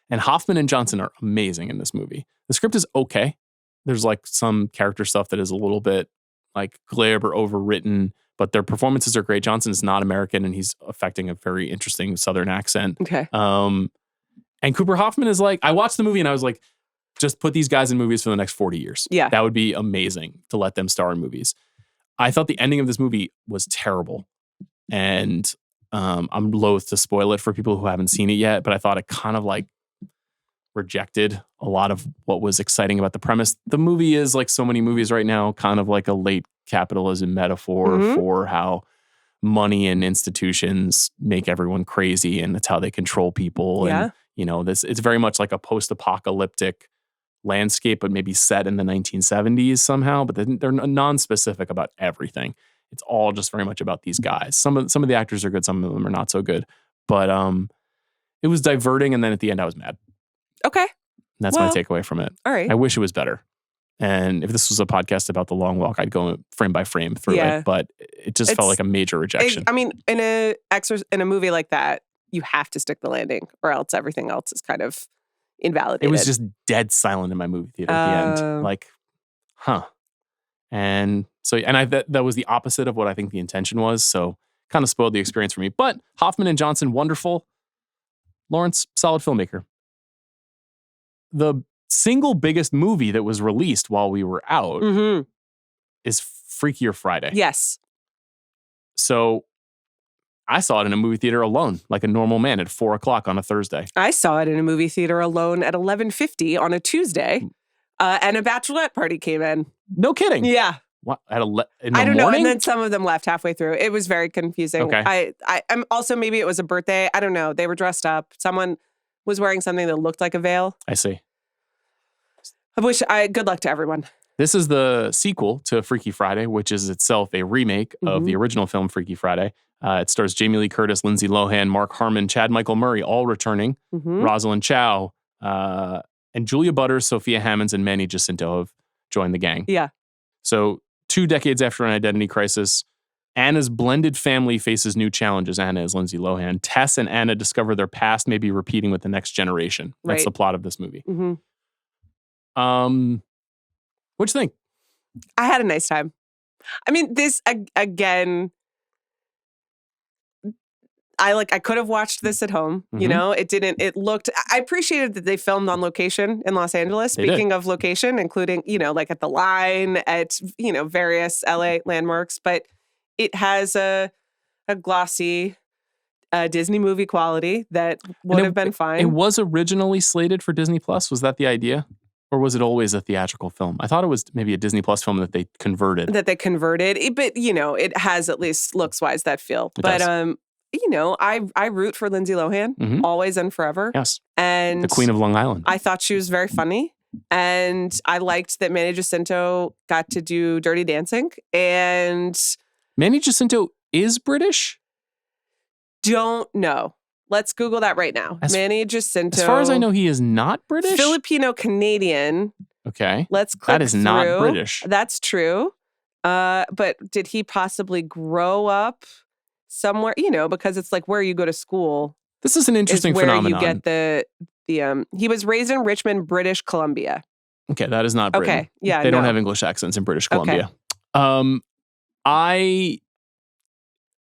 And Hoffman and Johnson are amazing in this movie. The script is okay. There's like some character stuff that is a little bit like glib or overwritten, but their performances are great. Johnson is not American and he's affecting a very interesting Southern accent. Okay. And Cooper Hoffman is like, I watched the movie and I was like, just put these guys in movies for the next 40 years. Yeah. That would be amazing to let them star in movies. I thought the ending of this movie was terrible. And I'm loath to spoil it for people who haven't seen it yet, but I thought it kind of like rejected a lot of what was exciting about the premise. The movie is, like so many movies right now, kind of like a late capitalism metaphor for how money and institutions make everyone crazy and that's how they control people. Yeah. And, you know, it's very much like a post-apocalyptic landscape, but maybe set in the 1970s somehow, but they're non-specific about everything. It's all just very much about these guys. Some of the actors are good, some of them are not so good. But it was diverting, and then at the end I was mad. Okay. And that's my takeaway from it. All right. I wish it was better. And if this was a podcast about the long walk, I'd go frame by frame through it. But it just felt like a major rejection. In a movie like that, you have to stick the landing, or else everything else is kind of invalidated. It was just dead silent in my movie theater at the end. Like, huh. And so, that was the opposite of what I think the intention was. So kind of spoiled the experience for me. But Hoffman and Johnson, wonderful. Lawrence, solid filmmaker. The single biggest movie that was released while we were out is Freakier Friday. Yes. So I saw it in a movie theater alone, like a normal man at 4:00 on a Thursday. I saw it in a movie theater alone at 11:50 on a Tuesday, and a bachelorette party came in. No kidding. Yeah. What? In the I don't morning? know. And then some of them left halfway through. It was very confusing. Okay. I'm also, maybe it was a birthday. I don't know. They were dressed up. Someone was wearing something that looked like a veil. I see. Good luck to everyone. This is the sequel to Freaky Friday, which is itself a remake of the original film Freaky Friday. It stars Jamie Lee Curtis, Lindsay Lohan, Mark Harmon, Chad Michael Murray, all returning. Rosalind Chow, and Julia Butters, Sophia Hammonds, and Manny Jacinto have joined the gang. Yeah. So 2 decades after an identity crisis, Anna's blended family faces new challenges. Anna is Lindsay Lohan. Tess and Anna discover their past may be repeating with the next generation. That's the plot of this movie. What'd you think? I had a nice time. I mean, this again. I could have watched this at home. You know, it didn't. It looked. I appreciated that they filmed on location in Los Angeles. Speaking of location, including like at the line, at various LA landmarks, but it has a glossy Disney movie quality that would have been fine. It was originally slated for Disney Plus. Was that the idea? Or was it always a theatrical film? I thought it was maybe a Disney Plus film that they converted. But it has at least looks-wise that feel. But I root for Lindsay Lohan always and forever. Yes. And the Queen of Long Island. I thought she was very funny. And I liked that Manny Jacinto got to do Dirty Dancing. And Manny Jacinto is British? Don't know. Let's Google that right now. Manny Jacinto. As far as I know, he is not British. Filipino-Canadian. Okay. Let's click That is not British. That's true. But did he possibly grow up somewhere? Because it's like where you go to school. This is an interesting phenomenon. Where you get the he was raised in Richmond, British Columbia. Okay, that is not Britain. Okay, yeah. They don't have English accents in British Columbia. Okay.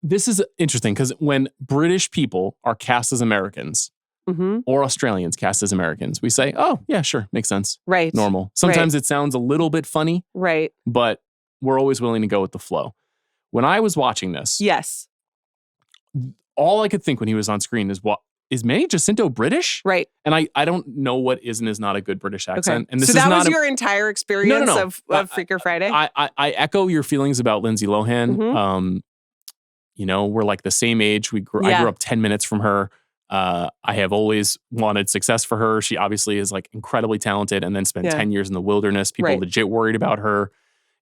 This is interesting because when British people are cast as Americans or Australians cast as Americans, we say, oh, yeah, sure, makes sense. Right. Normal. Sometimes it sounds a little bit funny. Right. But we're always willing to go with the flow. When I was watching this, yes, all I could think when he was on screen is Manny Jacinto British? Right. And I don't know what is and is not a good British accent. Okay. And this so is that not was your entire experience of Freakier Friday? I echo your feelings about Lindsay Lohan. We're like the same age. I grew up 10 minutes from her. I have always wanted success for her. She obviously is like incredibly talented and then spent 10 years in the wilderness. People legit worried about her.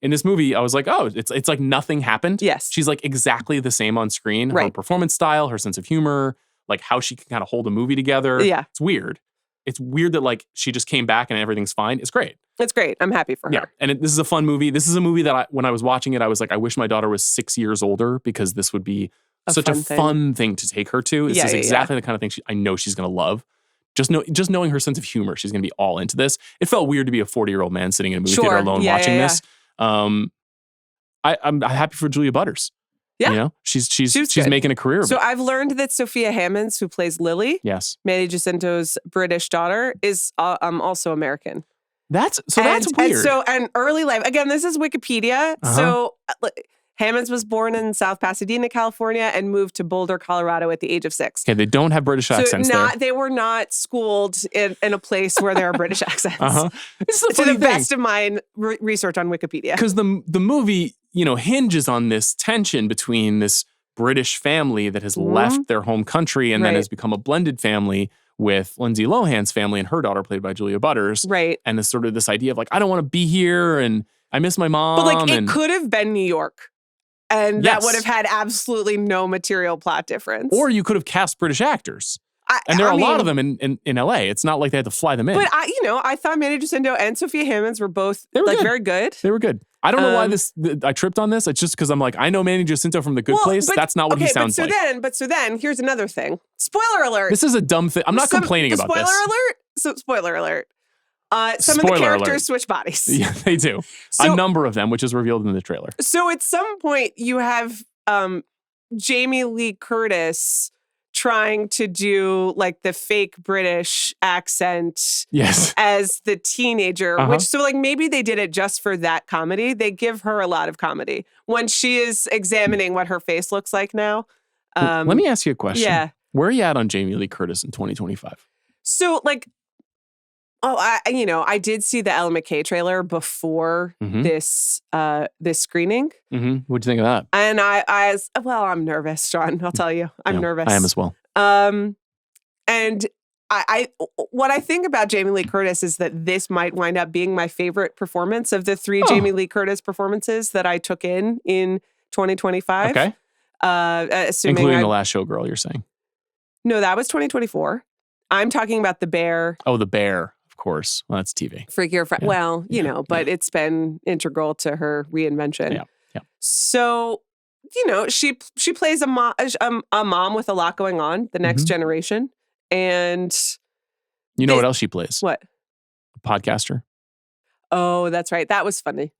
In this movie, I was like, oh, it's like nothing happened. Yes. She's like exactly the same on screen. Her performance style, her sense of humor, like how she can kind of hold a movie together. Yeah. It's weird. It's weird that like she just came back and everything's fine. It's great. It's great. I'm happy for her. Yeah. And this is a fun movie. This is a movie that when I was watching it, I was like, I wish my daughter was 6 years older because this would be such a fun thing to take her to. This is exactly the kind of thing I know she's going to love. Just knowing her sense of humor, she's going to be all into this. It felt weird to be a 40-year-old man sitting in a movie theater alone watching this. I'm happy for Julia Butters. Yeah. She's making a career of it. So I've learned that Sophia Hammonds, who plays Lily, Manny Jacinto's British daughter, is also American. That's weird. And early life, again, this is Wikipedia. So Hammonds was born in South Pasadena, California, and moved to Boulder, Colorado at the age of 6. Okay, they don't have British accents there. They were not schooled in a place where there are British accents. This is to the best of my research on Wikipedia. Because the movie, hinges on this tension between this British family that has left their home country and then has become a blended family with Lindsay Lohan's family and her daughter, played by Julia Butters. Right. And this sort of this idea of like, I don't want to be here and I miss my mom. But it could have been New York. And that would have had absolutely no material plot difference. Or you could have cast British actors. And there are a lot of them in LA. It's not like they had to fly them in. But I thought Manny Jacinto and Sophia Hammonds were both very good. They were good. I don't know why I tripped on this. It's just because I'm like, I know Manny Jacinto from The Good Place. That's not what he sounds like. So then, here's another thing. Spoiler alert. This is a dumb thing. I'm not complaining about this. Spoiler alert. Some of the characters switch bodies. Yeah, they do. A number of them, which is revealed in the trailer. So at some point, you have Jamie Lee Curtis trying to do like the fake British accent as the teenager, which maybe they did it just for that comedy. They give her a lot of comedy when she is examining what her face looks like now. Let me ask you a question. Yeah. Where are you at on Jamie Lee Curtis in 2025? So I did see the Ella McKay trailer before this screening. What'd you think of that? And I'm nervous, Sean. I'll tell you, I'm nervous. I am as well. And what I think about Jamie Lee Curtis is that this might wind up being my favorite performance of the 3 Jamie Lee Curtis performances that I took in 2025. Okay. Including The Last Showgirl, you're saying? No, that was 2024. I'm talking about The Bear. Oh, The Bear. Of course. Well, that's TV. Freakier Friday. Well, but it's been integral to her reinvention. Yeah. So, she plays a mom with a lot going on, the next generation. And you know what else she plays? What? A podcaster. Oh, that's right. That was funny.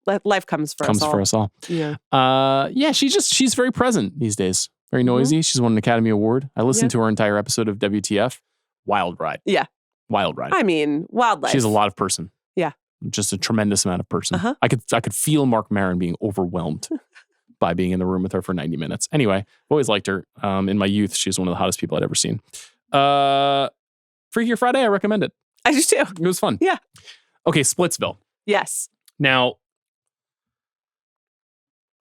life comes for us all. For us all. Yeah. She's very present these days. Very noisy. She's won an Academy Award. I listened to her entire episode of WTF. Wild ride. Yeah. Wild ride. I mean, wildlife. She's a lot of person. Yeah. Just a tremendous amount of person. Uh-huh. I could feel Mark Maron being overwhelmed by being in the room with her for 90 minutes. Anyway, I've always liked her. In my youth, she was one of the hottest people I'd ever seen. Freakier Friday, I recommend it. I do too. It was fun. Yeah. Okay, Splitsville. Yes. Now,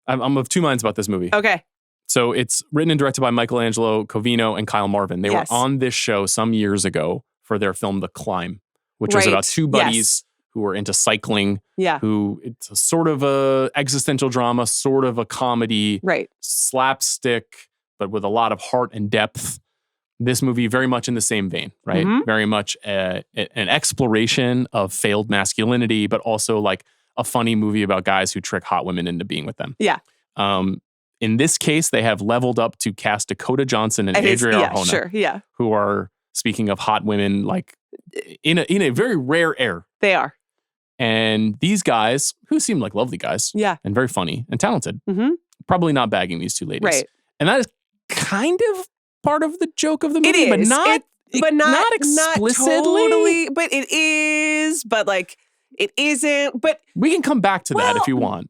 I'm of two minds about this movie. Okay. So it's written and directed by Michelangelo Covino and Kyle Marvin. They were on this show some years ago for their film The Climb, which was about two buddies who were into cycling. Yeah. Who it's a sort of a existential drama, sort of a comedy. Right. Slapstick, but with a lot of heart and depth. This movie very much in the same vein, right? Mm-hmm. Very much an exploration of failed masculinity, but also like a funny movie about guys who trick hot women into being with them. Yeah. In this case, they have leveled up to cast Dakota Johnson and Adria Arjona, who are, speaking of hot women, like in a very rare air. They are. And these guys, who seem like lovely guys, and very funny and talented, probably not bagging these two ladies. Right. And that is kind of part of the joke of the movie, it is. but not explicitly. Not totally, but it is. But like, it isn't. But we can come back to that if you want.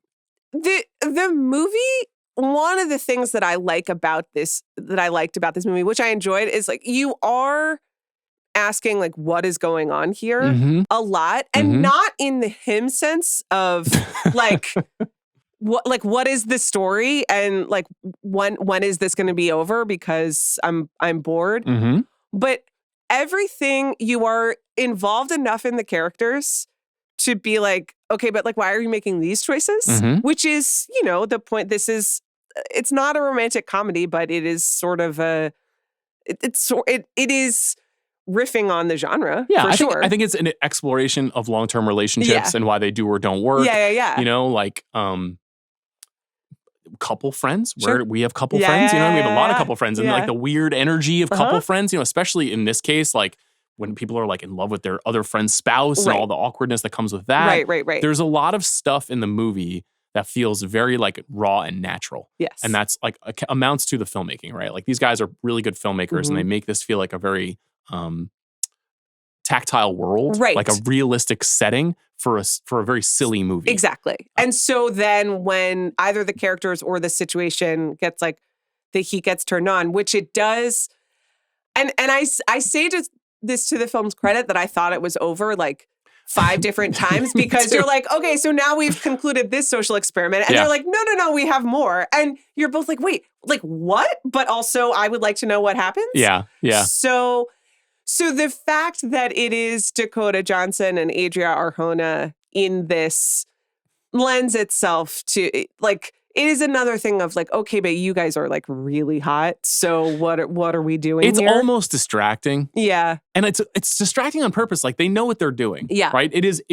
The movie. One of the things that I liked about this movie, which I enjoyed, is like you are asking like what is going on here a lot, and not in the him sense of like what is the story and like when is this going to be over because I'm bored. But everything, you are involved enough in the characters to be like, okay, but like, why are you making these choices? Which is, the point. It's not a romantic comedy, but it is sort of it is riffing on the genre. Yeah, I think it's an exploration of long-term relationships and why they do or don't work. Yeah. Like couple friends where we have couple friends. We have a lot of couple friends, and like the weird energy of couple friends. Especially in this case, like when people are like in love with their other friend's spouse and all the awkwardness that comes with that. Right. There's a lot of stuff in the movie that feels very like raw and natural. Yes. And that's like amounts to the filmmaking, right? Like these guys are really good filmmakers and they make this feel like a very tactile world, like a realistic setting for a very silly movie. Exactly. And so then when either the characters or the situation gets like the heat gets turned on, which it does, and I say this to the film's credit that I thought it was over like 5 different times because you're like, okay, so now we've concluded this social experiment. And they're like, no, we have more. And you're both like, wait, like what? But also I would like to know what happens. Yeah. So the fact that it is Dakota Johnson and Adria Arjona in this lends itself to like, it is another thing of like, okay, but you guys are like really hot. So what are we doing It's here? almost distracting. Yeah. And it's distracting on purpose. Like they know what they're doing. Yeah. Right? It is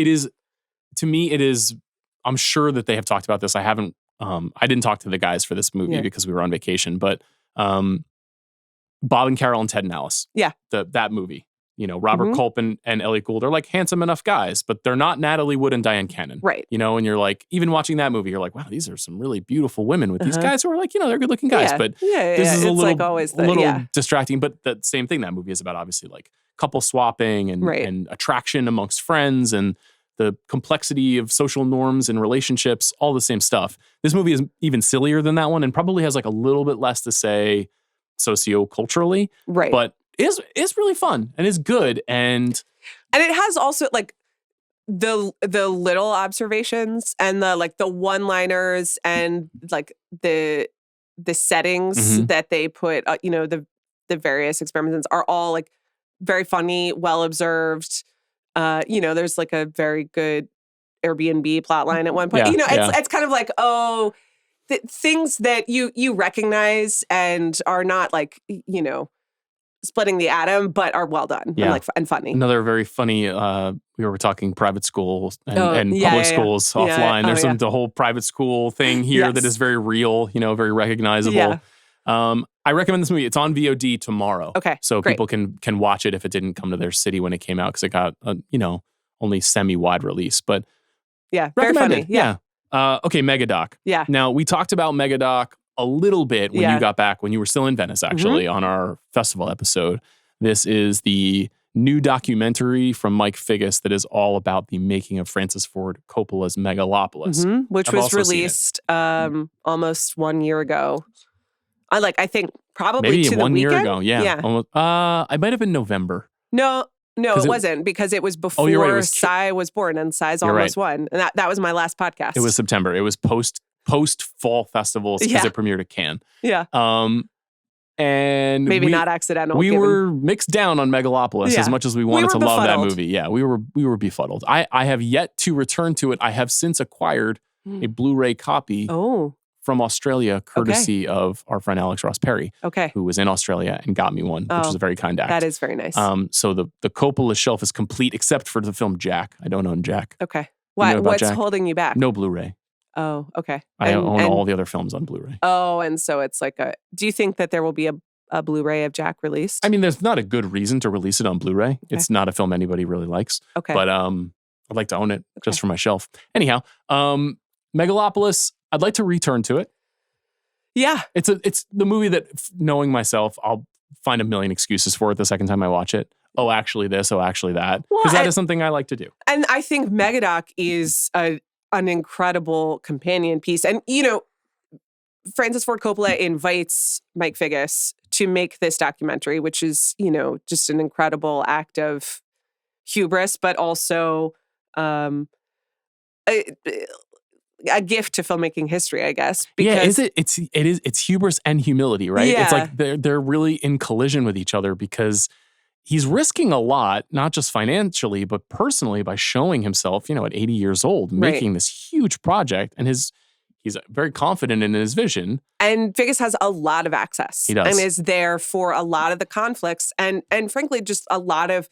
to me, it is, I'm sure that they have talked about this. I didn't talk to the guys for this movie because we were on vacation, but Bob and Carol and Ted and Alice. Yeah. That movie. Robert Culp and Elliot Gould are like handsome enough guys, but they're not Natalie Wood and Diane Cannon. Right. And you're like, even watching that movie, you're like, wow, these are some really beautiful women with these guys who are like, they're good looking guys. But this is a little, like always distracting. But the same thing that movie is about, obviously, like couple swapping and attraction amongst friends and the complexity of social norms and relationships, all the same stuff. This movie is even sillier than that one and probably has like a little bit less to say socioculturally. Right. But is really fun and is good and it has also like the little observations and the like the one-liners and like the settings that they put the various experiments are all like very funny, well observed. There's like a very good Airbnb plotline at one point. It's kind of like things that you recognize and are not like splitting the atom, but are well done and funny. Another very funny, we were talking private schools and public schools offline. There's the whole private school thing here that is very real, very recognizable. Yeah. I recommend this movie. It's on VOD tomorrow. Okay, so great. People can watch it if it didn't come to their city when it came out because it got only semi-wide release. But very funny. Yeah. Okay, Megadoc. Yeah. Now, we talked about Megadoc a little bit when Yeah. you got back, when you were still in Venice, actually, on our festival episode. This is the new documentary from Mike Figgis that is all about the making of Francis Ford Coppola's Megalopolis. Which I've was also seen it. released almost 1 year ago. I think probably Maybe to the 1 year weekend. ago. Yeah. Almost, I might have been November. No, it it- wasn't, because it was before you're right, it was Sai was born, and Sai's You're almost one. And that was my last podcast. It was September. It was post fall festivals because Yeah. it premiered at Cannes. Yeah. And Maybe not accidental. We given- were mixed down on Megalopolis Yeah. as much as we wanted were to love that befuddled. movie. Yeah, we were befuddled. I have yet to return to it. I have since acquired a Blu-ray copy Oh, from Australia, courtesy of our friend Alex Ross Perry, okay. who was in Australia and got me one, which is a very kind act. That is very nice. So the Coppola shelf is complete except for the film Jack. I don't own Jack. Okay. You know about What's Jack? holding you back? No Blu-ray. Oh, okay. I own all the other films on Blu-ray. Oh, and so it's like do you think that there will be a Blu-ray of Jack released? I mean, there's not a good reason to release it on Blu-ray. It's not a film anybody really likes. Okay. But I'd like to own it just for my shelf. Anyhow, Megalopolis, I'd like to return to it. Yeah. It's the movie that, knowing myself, I'll find a million excuses for it the second time I watch it. Oh, actually this. Oh, actually that. Because that is something I like to do. And I think Megadoc is an incredible companion piece. And, Francis Ford Coppola invites Mike Figgis to make this documentary, which is, just an incredible act of hubris, but also a gift to filmmaking history, I guess. Because It's hubris and humility, right? Yeah. It's like they're really in collision with each other because he's risking a lot, not just financially, but personally by showing himself, at 80 years old, making this huge project, and he's very confident in his vision. And Figgis has a lot of access. He does. And is there for a lot of the conflicts. And frankly, just a lot of,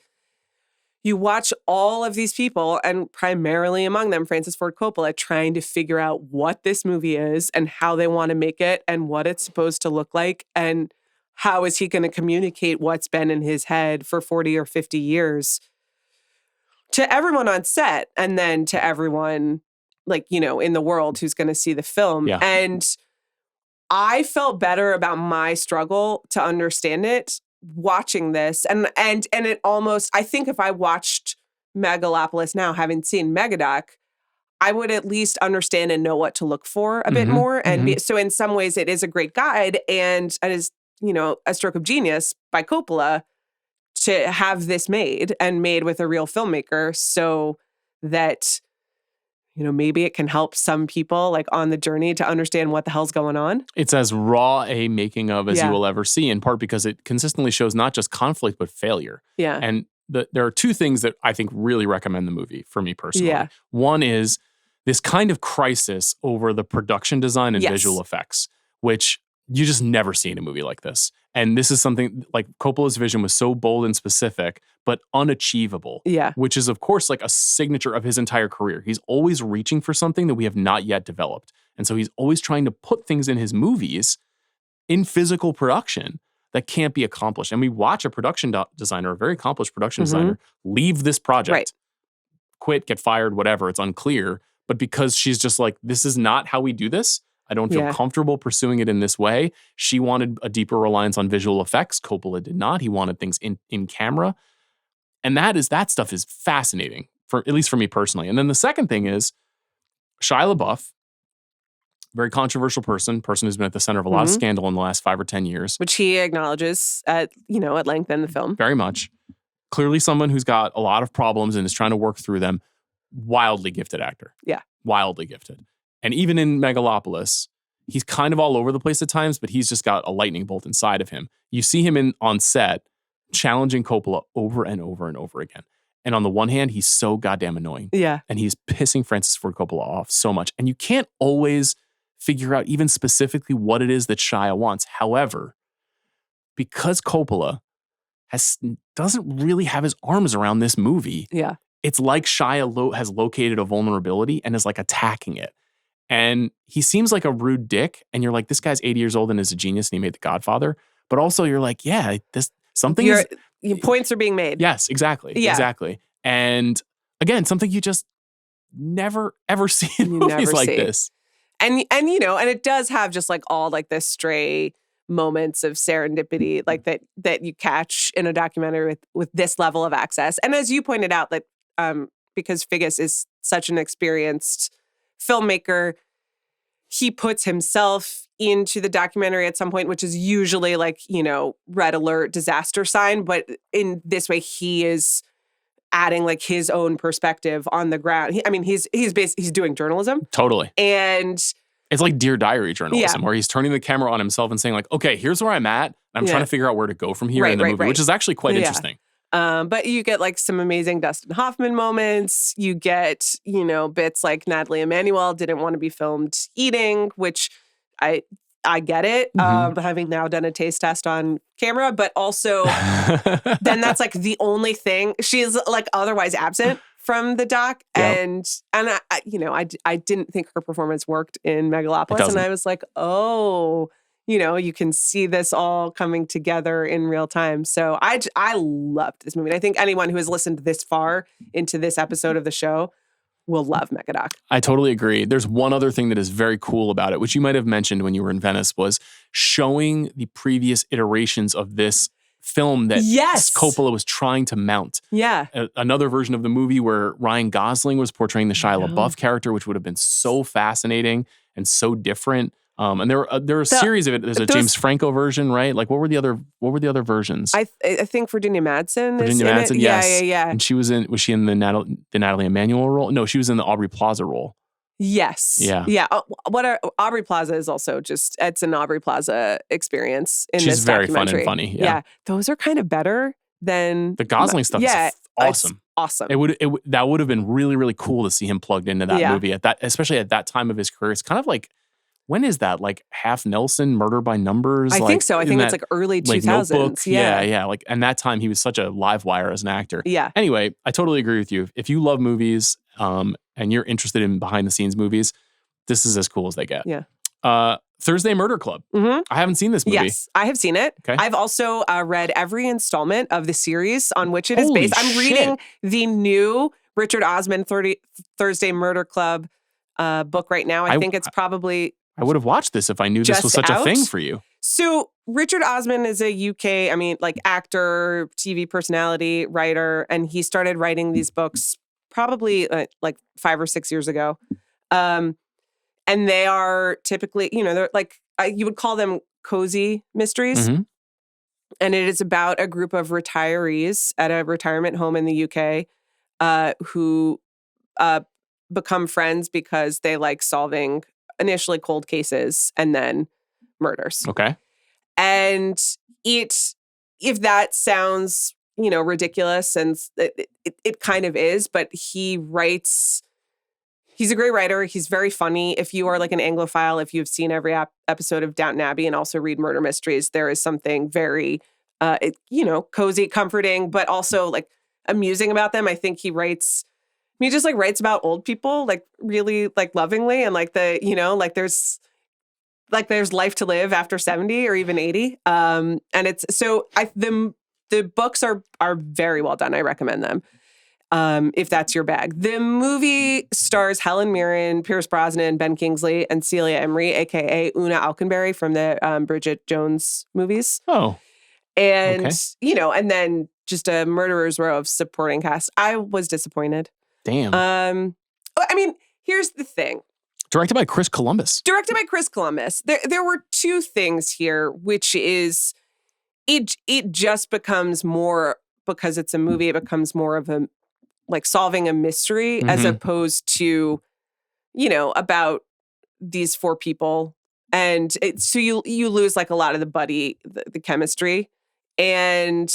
you watch all of these people, and primarily among them, Francis Ford Coppola, trying to figure out what this movie is and how they want to make it and what it's supposed to look like. And how is he going to communicate what's been in his head for 40 or 50 years to everyone on set, and then to everyone in the world who's going to see the film. Yeah. And I felt better about my struggle to understand it watching this. And it almost, I think if I watched Megalopolis now, having seen Megadoc, I would at least understand and know what to look for a bit more. And so in some ways it is a great guide, and it is, a stroke of genius by Coppola to have this made with a real filmmaker, so that, maybe it can help some people on the journey to understand what the hell's going on. It's as raw a making of as you will ever see, in part because it consistently shows not just conflict, but failure. Yeah. And there are two things that I think really recommend the movie for me personally. Yeah. One is this kind of crisis over the production design and visual effects, which you just never see in a movie like this. And this is something like Coppola's vision was so bold and specific, but unachievable. Yeah. Which is, of course, like a signature of his entire career. He's always reaching for something that we have not yet developed. And so he's always trying to put things in his movies in physical production that can't be accomplished. And we watch a production designer, a very accomplished production designer, leave this project, quit, get fired, whatever. It's unclear. But because she's just like, this is not how we do this. I don't feel comfortable pursuing it in this way. She wanted a deeper reliance on visual effects. Coppola did not. He wanted things in camera. And that stuff is fascinating, at least for me personally. And then the second thing is Shia LaBeouf, very controversial person who's been at the center of a lot of scandal in the last 5 or 10 years. Which he acknowledges at length in the film. Very much. Clearly someone who's got a lot of problems and is trying to work through them. Wildly gifted actor. Yeah. Wildly gifted. And even in Megalopolis, he's kind of all over the place at times, but he's just got a lightning bolt inside of him. You see him on set challenging Coppola over and over and over again. And on the one hand, he's so goddamn annoying. Yeah. And he's pissing Francis Ford Coppola off so much. And you can't always figure out even specifically what it is that Shia wants. However, because Coppola doesn't really have his arms around this movie, it's like Shia has located a vulnerability and is like attacking it. And he seems like a rude dick. And you're like, this guy's 80 years old and is a genius and he made The Godfather. But also you're like, yeah, your points are being made. Yes, exactly. Yeah. Exactly. And again, something you just never ever see in You movies never like see. this. And it does have just like all like the stray moments of serendipity like that you catch in a documentary with this level of access. And as you pointed out, that because Figgis is such an experienced filmmaker, he puts himself into the documentary at some point, which is usually like, red alert disaster sign. But in this way, he is adding like his own perspective on the ground. He's doing journalism. Totally. And it's like Dear Diary journalism, where he's turning the camera on himself and saying like, okay, here's where I'm at. I'm trying to figure out where to go from here in the movie, which is actually quite interesting. But you get like some amazing Dustin Hoffman moments. You get, bits like Natalie Emmanuel didn't want to be filmed eating, which I get it, having now done a taste test on camera, but also then that's like the only thing. She's like otherwise absent from the doc. Yep. And I didn't think her performance worked in Megalopolis. And I was like, oh, you can see this all coming together in real time. So I loved this movie. And I think anyone who has listened this far into this episode of the show will love Megadoc. I totally agree. There's one other thing that is very cool about it, which you might have mentioned when you were in Venice, was showing the previous iterations of this film that Coppola was trying to mount. Yeah. Another version of the movie where Ryan Gosling was portraying the Shia LaBeouf character, which would have been so fascinating and so different. And there are a series of it. There's a James Franco version, right? Like what were the other versions? I think Virginia Madsen. Yes. Yeah. And was she in the Natalie Emmanuel role? No, she was in the Aubrey Plaza role. Yes. Yeah. Aubrey Plaza is also it's an Aubrey Plaza experience in She's this very documentary. fun and funny. Yeah. Those are kind of better than the Gosling stuff. Is awesome. Awesome. That would have been really, really cool to see him plugged into that movie especially at that time of his career. It's kind of like, when is that? Like Half Nelson, Murder by Numbers? I think so. I think it's like early 2000s. Notebook. Yeah. Like, and that time he was such a live wire as an actor. Yeah. Anyway, I totally agree with you. If you love movies, and you're interested in behind the scenes movies, this is as cool as they get. Yeah. Thursday Murder Club. Mm-hmm. I haven't seen this movie. Yes, I have seen it. Okay. I've also read every installment of the series on which it is Holy based. I'm shit. reading the new Richard Osman Thursday Murder Club book right now. I think it's probably... I would have watched this if I knew this was such a thing for you. So Richard Osman is a UK, actor, TV personality, writer, and he started writing these books probably like 5 or 6 years ago. And they are typically, they're like, you would call them cozy mysteries. Mm-hmm. And it is about a group of retirees at a retirement home in the UK who become friends because they like solving initially cold cases and then murders. Okay. And if that sounds, ridiculous, and it kind of is, but he's a great writer. He's very funny. If you are like an Anglophile, if you've seen every episode of Downton Abbey and also read murder mysteries, there is something very, cozy, comforting, but also like amusing about them. I think he just like writes about old people, like really like lovingly, and like there's life to live after 70 or even 80. And it's the books are very well done. I recommend them. If that's your bag. The movie stars Helen Mirren, Pierce Brosnan, Ben Kingsley, and Celia Emery, aka Una Alconberry from the Bridget Jones movies. Oh. And okay. And then just a murderer's row of supporting cast. I was disappointed. Damn. Here's the thing. Directed by Chris Columbus. There were two things here, which is it just becomes more, because it's a movie, it becomes more of a like solving a mystery as opposed to, about these 4 people. And so you lose like a lot of the buddy, the chemistry and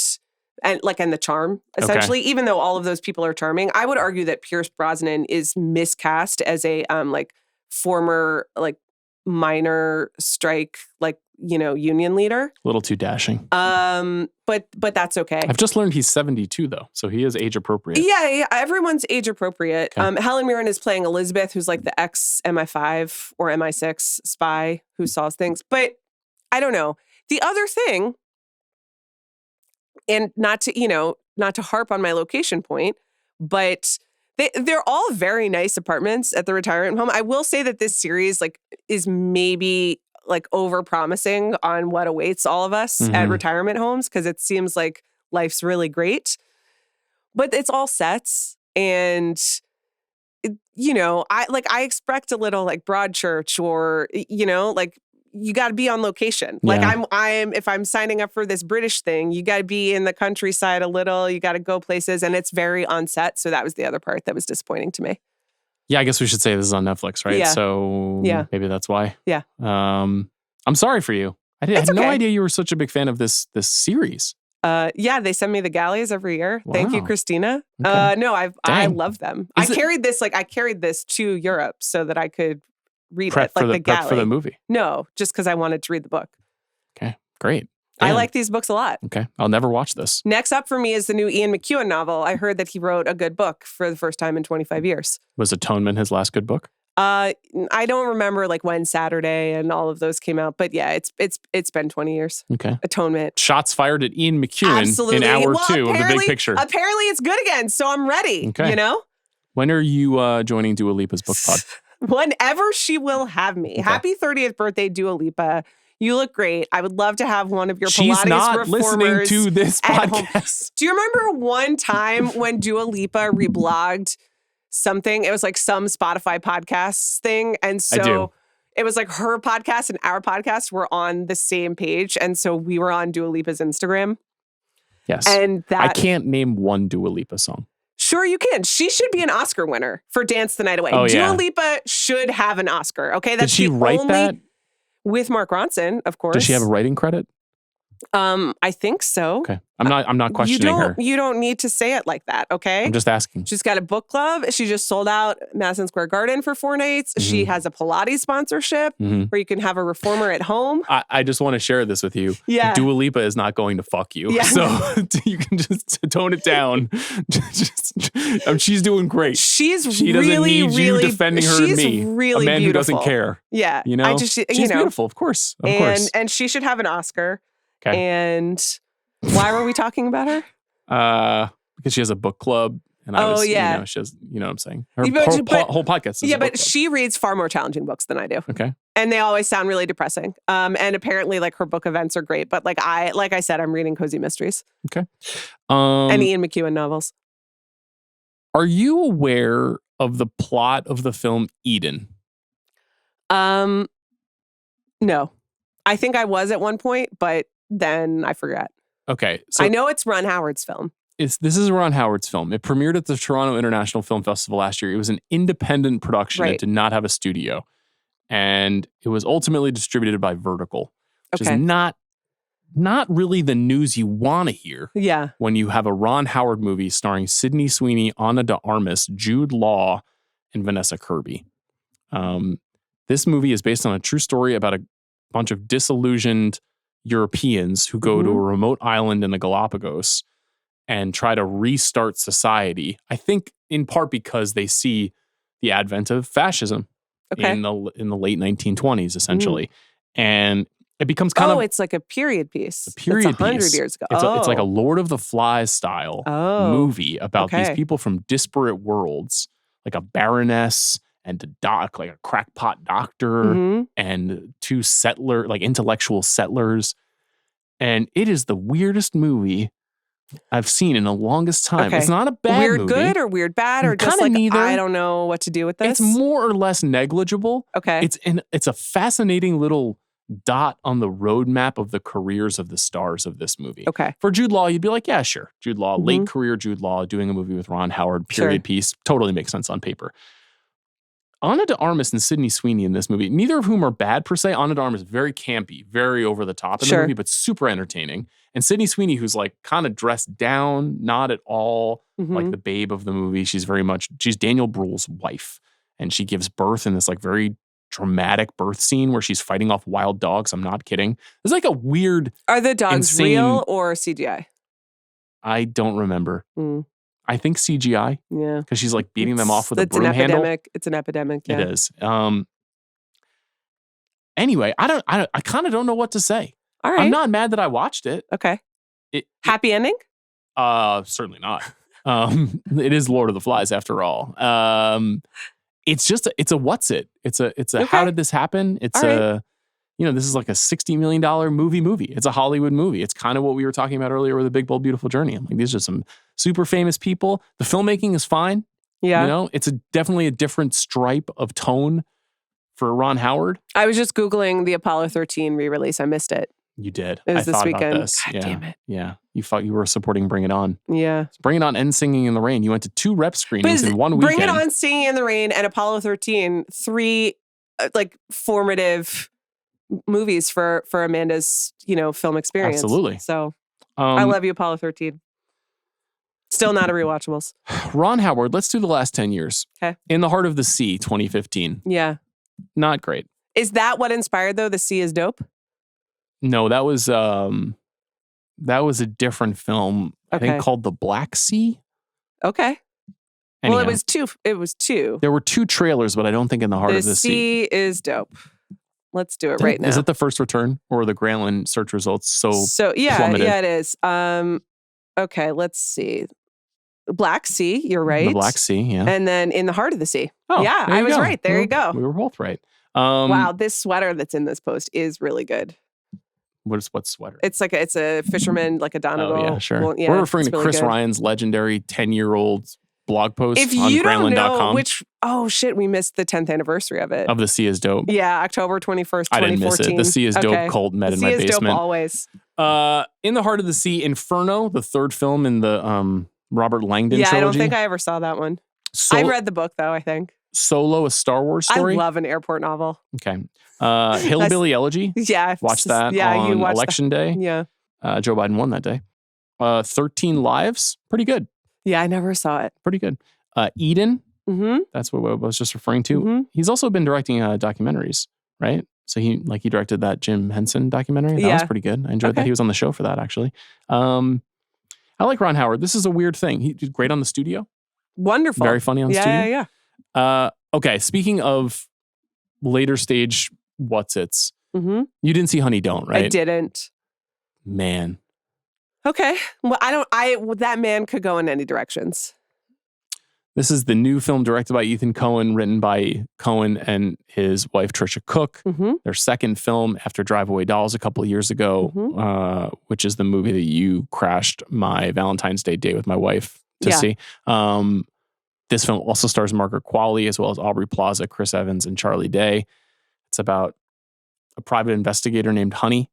the charm, essentially, even though all of those people are charming. I would argue that Pierce Brosnan is miscast as a former minor strike union leader. A little too dashing. But that's okay. I've just learned he's 72 though, so he is age appropriate. Yeah, everyone's age appropriate. Okay. Helen Mirren is playing Elizabeth, who's like the ex MI5 or MI6 spy who solves things. But I don't know. The other thing, and not to harp on my location point, but They're all very nice apartments at the retirement home. I will say that this series like is maybe like over promising on what awaits all of us at retirement homes, because it seems like life's really great, but it's all sets. And I expect a little like Broadchurch, or like you got to be on location. Like I'm if I'm signing up for this British thing, you got to be in the countryside a little. You got to go places, and it's very on set. So that was the other part that was disappointing to me. Yeah, I guess we should say this is on Netflix, right? Yeah. So maybe that's why. Yeah. I'm sorry for you. I had no idea you were such a big fan of this series. They send me the galleys every year. Wow. Thank you, Christina. Okay. No, I love them. I carried this to Europe so that I could read prep it, like the galley. Prep for the movie. No, just because I wanted to read the book. Okay, great. I like these books a lot. Okay, I'll never watch this. Next up for me is the new Ian McEwan novel. I heard that he wrote a good book for the first time in 25 years. Was Atonement his last good book? I don't remember like when Saturday and all of those came out, but yeah, it's been 20 years. Okay. Atonement. Shots fired at Ian McEwan in hour 2 of the big picture. Apparently it's good again, so I'm ready. Okay. When are you joining Dua Lipa's book pod? Whenever she will have me. Okay. Happy 30th birthday, Dua Lipa. You look great. I would love to have one of your Pilates reformers. She's not listening to this podcast. Do you remember one time when Dua Lipa reblogged something? It was like some Spotify podcasts thing. And so it was like her podcast and our podcast were on the same page. And so we were on Dua Lipa's Instagram. Yes. And I can't name one Dua Lipa song. Sure you can. She should be an Oscar winner for Dance the Night Away. Oh, Dua Lipa should have an Oscar. Okay, that's Did she write that? With Mark Ronson, of course. Does she have a writing credit? I think so. Okay. I'm not questioning her. You don't need to say it like that, okay? I'm just asking. She's got a book club. She just sold out Madison Square Garden for 4 nights. Mm-hmm. She has a Pilates sponsorship where you can have a reformer at home. I just want to share this with you. Yeah. Dua Lipa is not going to fuck you. Yeah. So you can just tone it down. She's doing great. She doesn't need you defending her and me. Really a man beautiful. who doesn't care. Yeah. She's beautiful, of course. Of course. And she should have an Oscar. Okay. And why were we talking about her? Because she has a book club. And she has, you know what I'm saying? Her whole podcast is but she reads far more challenging books than I do. Okay. And they always sound really depressing. And apparently, like, her book events are great. But like I said, I'm reading cozy mysteries. Okay. And Ian McEwan novels. Are you aware of the plot of the film Eden? No. I think I was at one point, but then I forgot. Okay. So I know it's Ron Howard's film. This is Ron Howard's film. It premiered at the Toronto International Film Festival last year. It was an independent production. Right. It did not have a studio. And it was ultimately distributed by Vertical, which is not really the news you want to hear. Yeah. When you have a Ron Howard movie starring Sydney Sweeney, Ana de Armas, Jude Law, and Vanessa Kirby. This movie is based on a true story about a bunch of disillusioned Europeans who go to a remote island in the Galapagos and try to restart society. I think in part because they see the advent of fascism in the late 1920s, essentially. And it becomes kind of... it's like a period piece. A period piece. 100 years ago. It's like a Lord of the Flies style movie about these people from disparate worlds, like a baroness and a doc, like a crackpot doctor and 2 intellectual settlers. And it is the weirdest movie I've seen in the longest time. Okay. It's not a bad weird movie. Weird good or weird bad or just like neither. I don't know what to do with this? It's more or less negligible. Okay. It's a fascinating little dot on the roadmap of the careers of the stars of this movie. Okay. For Jude Law, you'd be like, yeah, sure. Jude Law, late career Jude Law, doing a movie with Ron Howard, period piece. Totally makes sense on paper. Ana de Armas and Sydney Sweeney in this movie, neither of whom are bad per se. Ana de Armas is very campy, very over the top in the movie, but super entertaining. And Sydney Sweeney, who's like kind of dressed down, not at all like the babe of the movie. She's Daniel Bruhl's wife. And she gives birth in this like very dramatic birth scene where she's fighting off wild dogs. I'm not kidding. It's like a weird... Are the dogs real or CGI? I don't remember. I think CGI. Yeah. Because she's like beating them off with a broom handle. It's an epidemic. Yeah. It is. Anyway, I kind of don't know what to say. All right. I'm not mad that I watched it. Okay. Happy ending? Certainly not. It is Lord of the Flies after all. It's just it's a what's it? It's a Okay. how did this happen? It's All right. this is like a $60 million movie. It's a Hollywood movie. It's kind of what we were talking about earlier with The Big Bold Beautiful Journey. I'm like, these are some super famous people. The filmmaking is fine. Yeah. It's definitely a different stripe of tone for Ron Howard. I was just Googling the Apollo 13 re-release. I missed it. You did. It was I this thought weekend. about this. God Yeah. damn it. Yeah. You thought you were supporting Bring It On. Yeah. Bring It On and Singing in the Rain. You went to 2 rep screenings in one weekend. Bring It On, Singing in the Rain, and Apollo 13, 3 formative movies for Amanda's, film experience. Absolutely. So I love you, Apollo 13. Still not a rewatchables. Ron Howard, let's do the last 10 years. Okay. In the Heart of the Sea, 2015. Yeah. Not great. Is that what inspired, though? The Sea is Dope? No, that was a different film, I think, called The Black Sea. Okay. Anyhow, Well, it was two. There were 2 trailers, but I don't think in the Heart of the Sea. The Sea is Dope. Let's do it right now. Is it The First Return or the Grantland search results plummeted? Yeah, it is. Okay, let's see. Black Sea, you're right. The Black Sea, yeah. And then In the Heart of the Sea. Oh, yeah, I was right. There you go. We were both right. Wow, this sweater that's in this post is really good. What sweater? It's a fisherman, like a Donegal. Oh, yeah, sure. Well, yeah, we're referring to really Chris good. Ryan's legendary 10-year-old blog post If on you don't know Grantland.com. we missed the 10th anniversary of it. Of The Sea is Dope. Yeah, October 21st, 2014. I didn't miss it. The Sea is Dope cult met in my The Sea is basement. Dope always. In the Heart of the Sea, Inferno, the 3rd film in the Robert Langdon trilogy. I don't think I ever saw that one. I read the book, though, I think. Solo, a Star Wars story. I love an airport novel. Okay. Hillbilly Elegy. Yeah. Watch that on you watched Election Day. Yeah. Joe Biden won that day. 13 Lives. Pretty good. Yeah, I never saw it. Pretty good. Eden. Mm-hmm. That's what I was just referring to. Mm-hmm. He's also been directing documentaries, right? So he directed that Jim Henson documentary. That was pretty good. I enjoyed that. He was on the show for that, actually. I like Ron Howard. This is a weird thing. He did great on The Studio. Wonderful. Very funny on The Studio. Yeah. Okay, speaking of later stage what's-its, Mm-hmm. you didn't see Honey Don't, right? I didn't. Man. Okay. Well, that man could go in any directions. This is the new film directed by Ethan Coen, written by Coen and his wife, Trisha Cook. Mm-hmm. Their second film after Drive Away Dolls a couple of years ago, which is the movie that you crashed my Valentine's Day date with my wife to see. This film also stars Margaret Qualley, as well as Aubrey Plaza, Chris Evans, and Charlie Day. It's about a private investigator named Honey,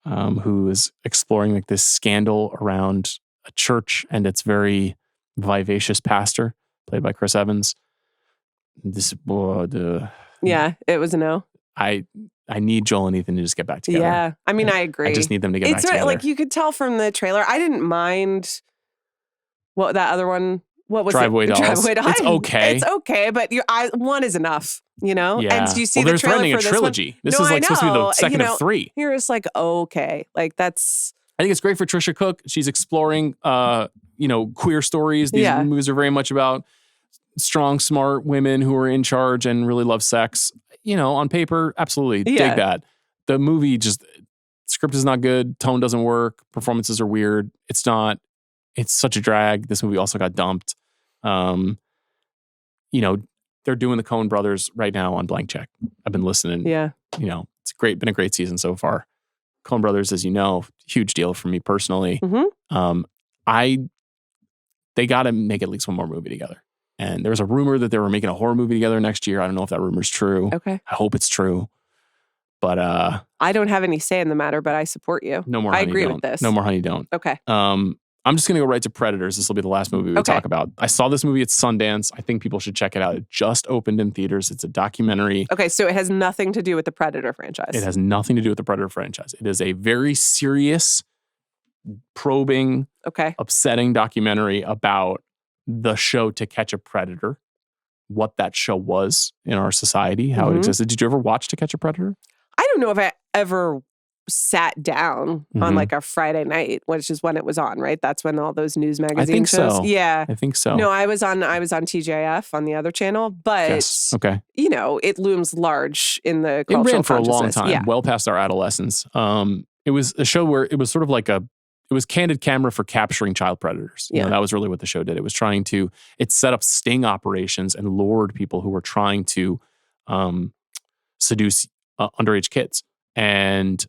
who is exploring like this scandal around a church and its very vivacious pastor, played by Chris Evans. Yeah, it was a no. I need Joel and Ethan to just get back together. Yeah, I mean, I agree. I just need them to get back together. Like you could tell from the trailer. I didn't mind what that other one. What was Driveway Dolls. Driveway Dolls. It's okay. It's okay, but one is enough. Yeah. And do you see the they're trailer threatening for a this trilogy. one? This No, is like I supposed to be the know. second of 3. You're just like, okay, like that's. I think it's great for Trisha Cook. She's exploring, queer stories. These movies are very much about strong, smart women who are in charge and really love sex. On paper, absolutely dig that. The movie script is not good. Tone doesn't work. Performances are weird. It's such a drag. This movie also got dumped. They're doing the Coen brothers right now on Blank Check. I've been listening. Yeah. It's been a great season so far. Coen brothers, as you know, huge deal for me personally. Mm-hmm. They got to make at least one more movie together. And there was a rumor that they were making a horror movie together next year. I don't know if that rumor's true. Okay. I hope it's true. But I don't have any say in the matter, but I support you. No more I Honey agree Don't. with this. No more Honey Don't. Okay. I'm just going to go right to Predators. This will be the last movie we talk about. I saw this movie at Sundance. I think people should check it out. It just opened in theaters. It's a documentary. Okay, so it has nothing to do with the Predator franchise. It has nothing to do with the Predator franchise. It is a very serious, probing, upsetting documentary about the show To Catch a Predator, what that show was in our society, how it existed. Did you ever watch To Catch a Predator? I don't know if I ever sat down on like a Friday night, which is when it was on, right? That's when all those news magazine shows. So. Yeah. I think so. No, I was on TJF on the other channel, but it looms large in the cultural It ran for a long consciousness. time, well past our adolescence. It was a show where it was sort of like a candid camera for capturing child predators. You know, that was really what the show did. It was it set up sting operations and lured people who were trying to seduce underage kids. And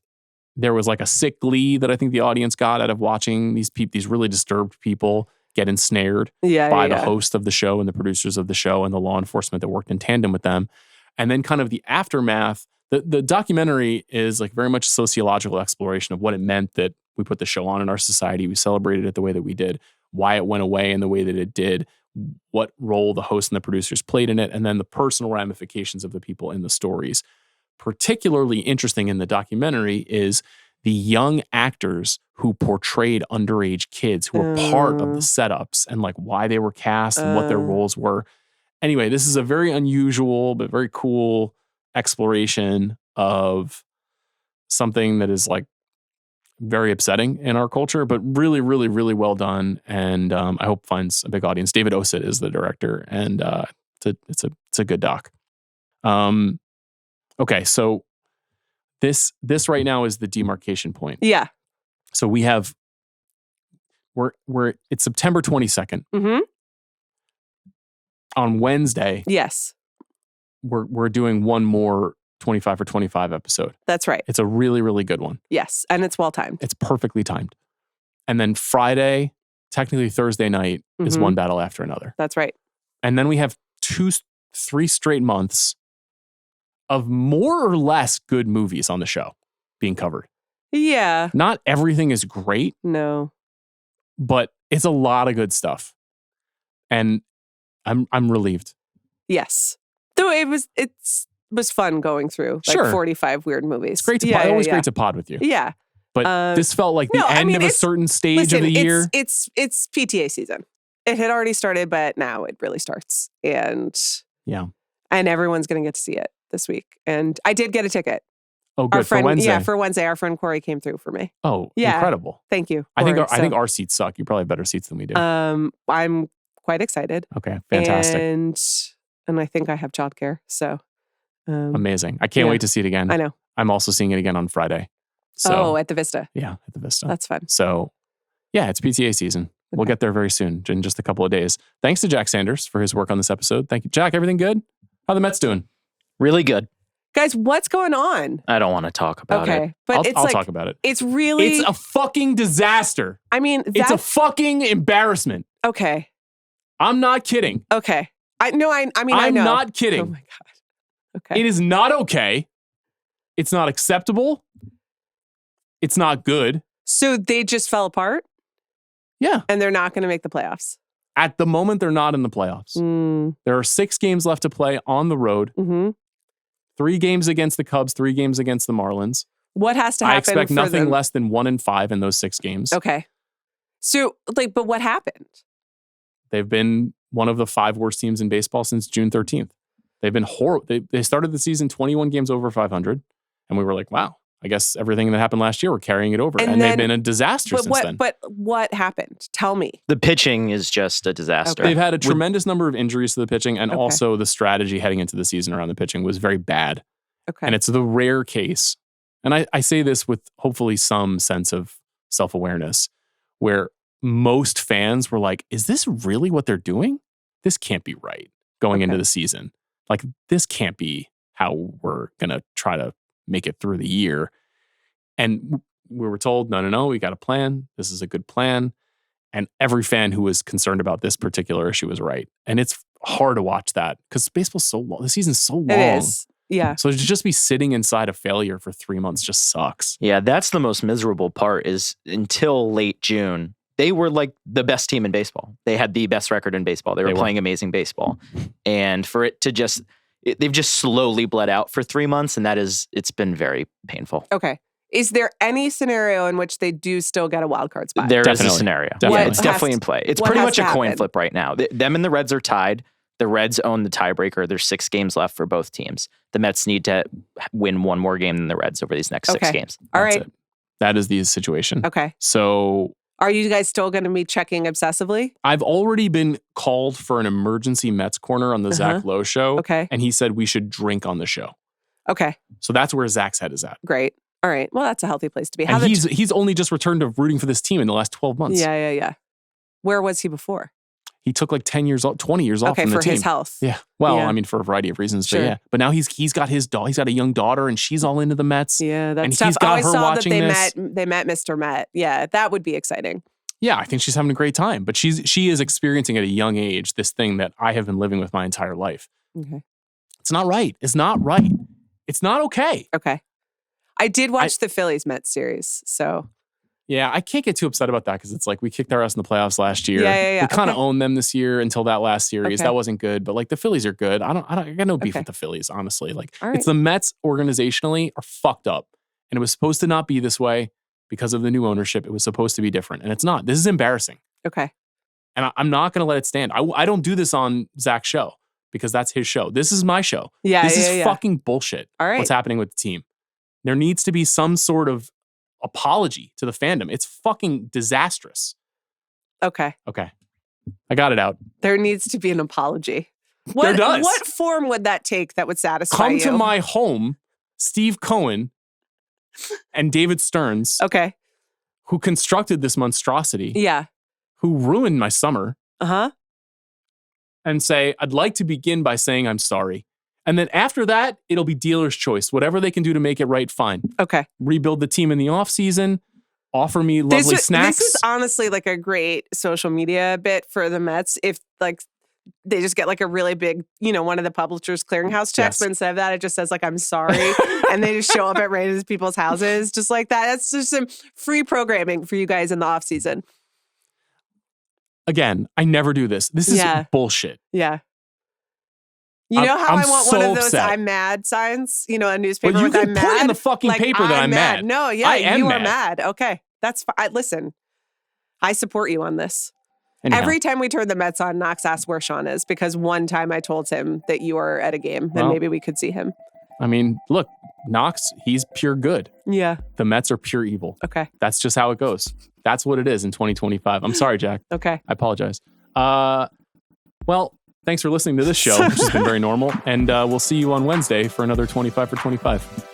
there was like a sick glee that I think the audience got out of watching these really disturbed people get ensnared by the host of the show and the producers of the show and the law enforcement that worked in tandem with them. And then kind of the aftermath. The documentary is like very much sociological exploration of what it meant that we put the show on in our society. We celebrated it the way that we did, why it went away in the way that it did, what role the host and the producers played in it, and then the personal ramifications of the people in the stories. Particularly interesting in the documentary is the young actors who portrayed underage kids who were part of the setups and like why they were cast and what their roles were. Anyway, this is a very unusual but very cool exploration of something that is like very upsetting in our culture, but really, really, really well done. And I hope finds a big audience. David Ossett is the director, and it's a good doc. Okay, so this right now is the demarcation point. Yeah. So it's September 22nd. Mm-hmm. On Wednesday. Yes. We're doing one more 25 for 25 episode. That's right. It's a really, really good one. Yes. And it's well timed. It's perfectly timed. And then Friday, technically Thursday night, is one battle after another. That's right. And then we have 3 straight months of more or less good movies on the show being covered. Yeah. Not everything is great. No. But it's a lot of good stuff. And I'm relieved. Yes. Though it was fun going through like 45 weird movies. It's great to pod. Always great to pod with you. Yeah. But this felt like the end of a certain stage of the year. It's PTA season. It had already started, but now it really starts. And everyone's going to get to see it this week. And I did get a ticket. Oh, good. For Wednesday. Yeah, for Wednesday. Our friend Corey came through for me. Oh, incredible. Thank you. Corey. I think our seats suck. You probably have better seats than we do. I'm quite excited. Okay, fantastic. And I think I have childcare. So amazing. I can't wait to see it again. I know. I'm also seeing it again on Friday. So, at the Vista. Yeah, at the Vista. That's fun. So, yeah, it's PTA season. Okay. We'll get there very soon, in just a couple of days. Thanks to Jack Sanders for his work on this episode. Thank you. Jack, everything good? How the Mets doing? Really good. Guys, what's going on? I don't want to talk about it. But I'll talk about it. It's really... It's a fucking disaster. I mean, it's a fucking embarrassment. Okay. I'm not kidding. Okay. I know. I'm not kidding. Oh my God. Okay. It is not okay. It's not acceptable. It's not good. So they just fell apart? Yeah. And they're not going to make the playoffs? At the moment, they're not in the playoffs. There are 6 games left to play on the road. 3 games against the Cubs, 3 games against the Marlins. What has to happen? I expect nothing less than 1-5 in those 6 games. Okay. So, but what happened? They've been one of the 5 worst teams in baseball since June 13th. They've been horrible. They started the season 21 games over 500. And we were like, wow, I guess everything that happened last year, we're carrying it over. And they've been a disaster since then. But what happened? Tell me. The pitching is just a disaster. Okay. They've had a tremendous number of injuries to the pitching, and also the strategy heading into the season around the pitching was very bad. Okay. And it's the rare case, and I say this with hopefully some sense of self-awareness, where most fans were like, is this really what they're doing? This can't be right going into the season. Like, this can't be how we're going to try to make it through the year. And we were told, no, we got a plan. This is a good plan. And every fan who was concerned about this particular issue was right. And it's hard to watch that because baseball's so long. The season's so long. It is. Yeah. So to just be sitting inside a failure for 3 months just sucks. Yeah, that's the most miserable part is until late June, they were like the best team in baseball. They had the best record in baseball. They were playing amazing baseball. And for it to they've just slowly bled out for 3 months, and it's been very painful. Okay. Is there any scenario in which they do still get a wild card spot? There is a scenario. Definitely. Yeah, it's definitely in play. It's pretty much a coin flip right now. Them and the Reds are tied. The Reds own the tiebreaker. There's 6 games left for both teams. The Mets need to win one more game than the Reds over these next 6 games. All right. It. That is the situation. Okay. So... Are you guys still going to be checking obsessively? I've already been called for an emergency Mets corner on the Zach Lowe show. Okay. And he said we should drink on the show. Okay. So that's where Zach's head is at. Great. All right. Well, that's a healthy place to be. And he's only just returned to rooting for this team in the last 12 months. Yeah. Where was he before? He took like 20 years off from the team. Okay, for his health. Yeah. Well, I mean, for a variety of reasons, Sure. but yeah. But now he's got his dog. He's got a young daughter, and she's all into the Mets. Yeah, that's and tough. he's got I her saw watching that this. they met Mr. Met. Yeah, that would be exciting. Yeah, I think she's having a great time. But she is experiencing at a young age this thing that I have been living with my entire life. Okay. It's not right. It's not right. It's not okay. Okay. I did watch the Phillies Mets series, so. Yeah, I can't get too upset about that because it's like we kicked their ass in the playoffs last year. Yeah. We kind of owned them this year until that last series. Okay. That wasn't good, but like the Phillies are good. I got no beef with the Phillies, honestly. Like All right. it's the Mets organizationally are fucked up, and it was supposed to not be this way because of the new ownership. It was supposed to be different, and it's not. This is embarrassing. Okay. And I'm not going to let it stand. I don't do this on Zach's show because that's his show. This is my show. Yeah, this is fucking bullshit. All right. What's happening with the team? There needs to be some sort of apology to the fandom. It's fucking disastrous. Okay. I got it out. There needs to be an apology. There does. What form would that take that would satisfy Come you? to my home, Steve Cohen and David Stearns, Okay. who constructed this monstrosity, Yeah. who ruined my summer, Uh-huh. and say, I'd like to begin by saying I'm sorry. And then after that, it'll be dealer's choice. Whatever they can do to make it right, fine. Okay. Rebuild the team in the offseason. Offer me lovely snacks. This is honestly like a great social media bit for the Mets. If like they just get like a really big, one of the publishers clearinghouse checks, but instead of that, it just says like, I'm sorry. And they just show up at random people's houses just like that. That's just some free programming for you guys in the off season. Again, I never do this. This is bullshit. Yeah. You know how I'm I want so one of those upset. I'm mad signs? A newspaper Well, you with can I'm put mad? in the fucking paper that I'm mad. No, yeah, I am you are mad. mad. Okay, that's fine. Listen, I support you on this. Anyhow. Every time we turn the Mets on, Knox asks where Sean is because one time I told him that you are at a game and maybe we could see him. I mean, look, Knox, he's pure good. Yeah. The Mets are pure evil. Okay. That's just how it goes. That's what it is in 2025. I'm sorry, Jack. Okay. I apologize. Well, thanks for listening to this show, which has been very normal. And we'll see you on Wednesday for another 25 for 25.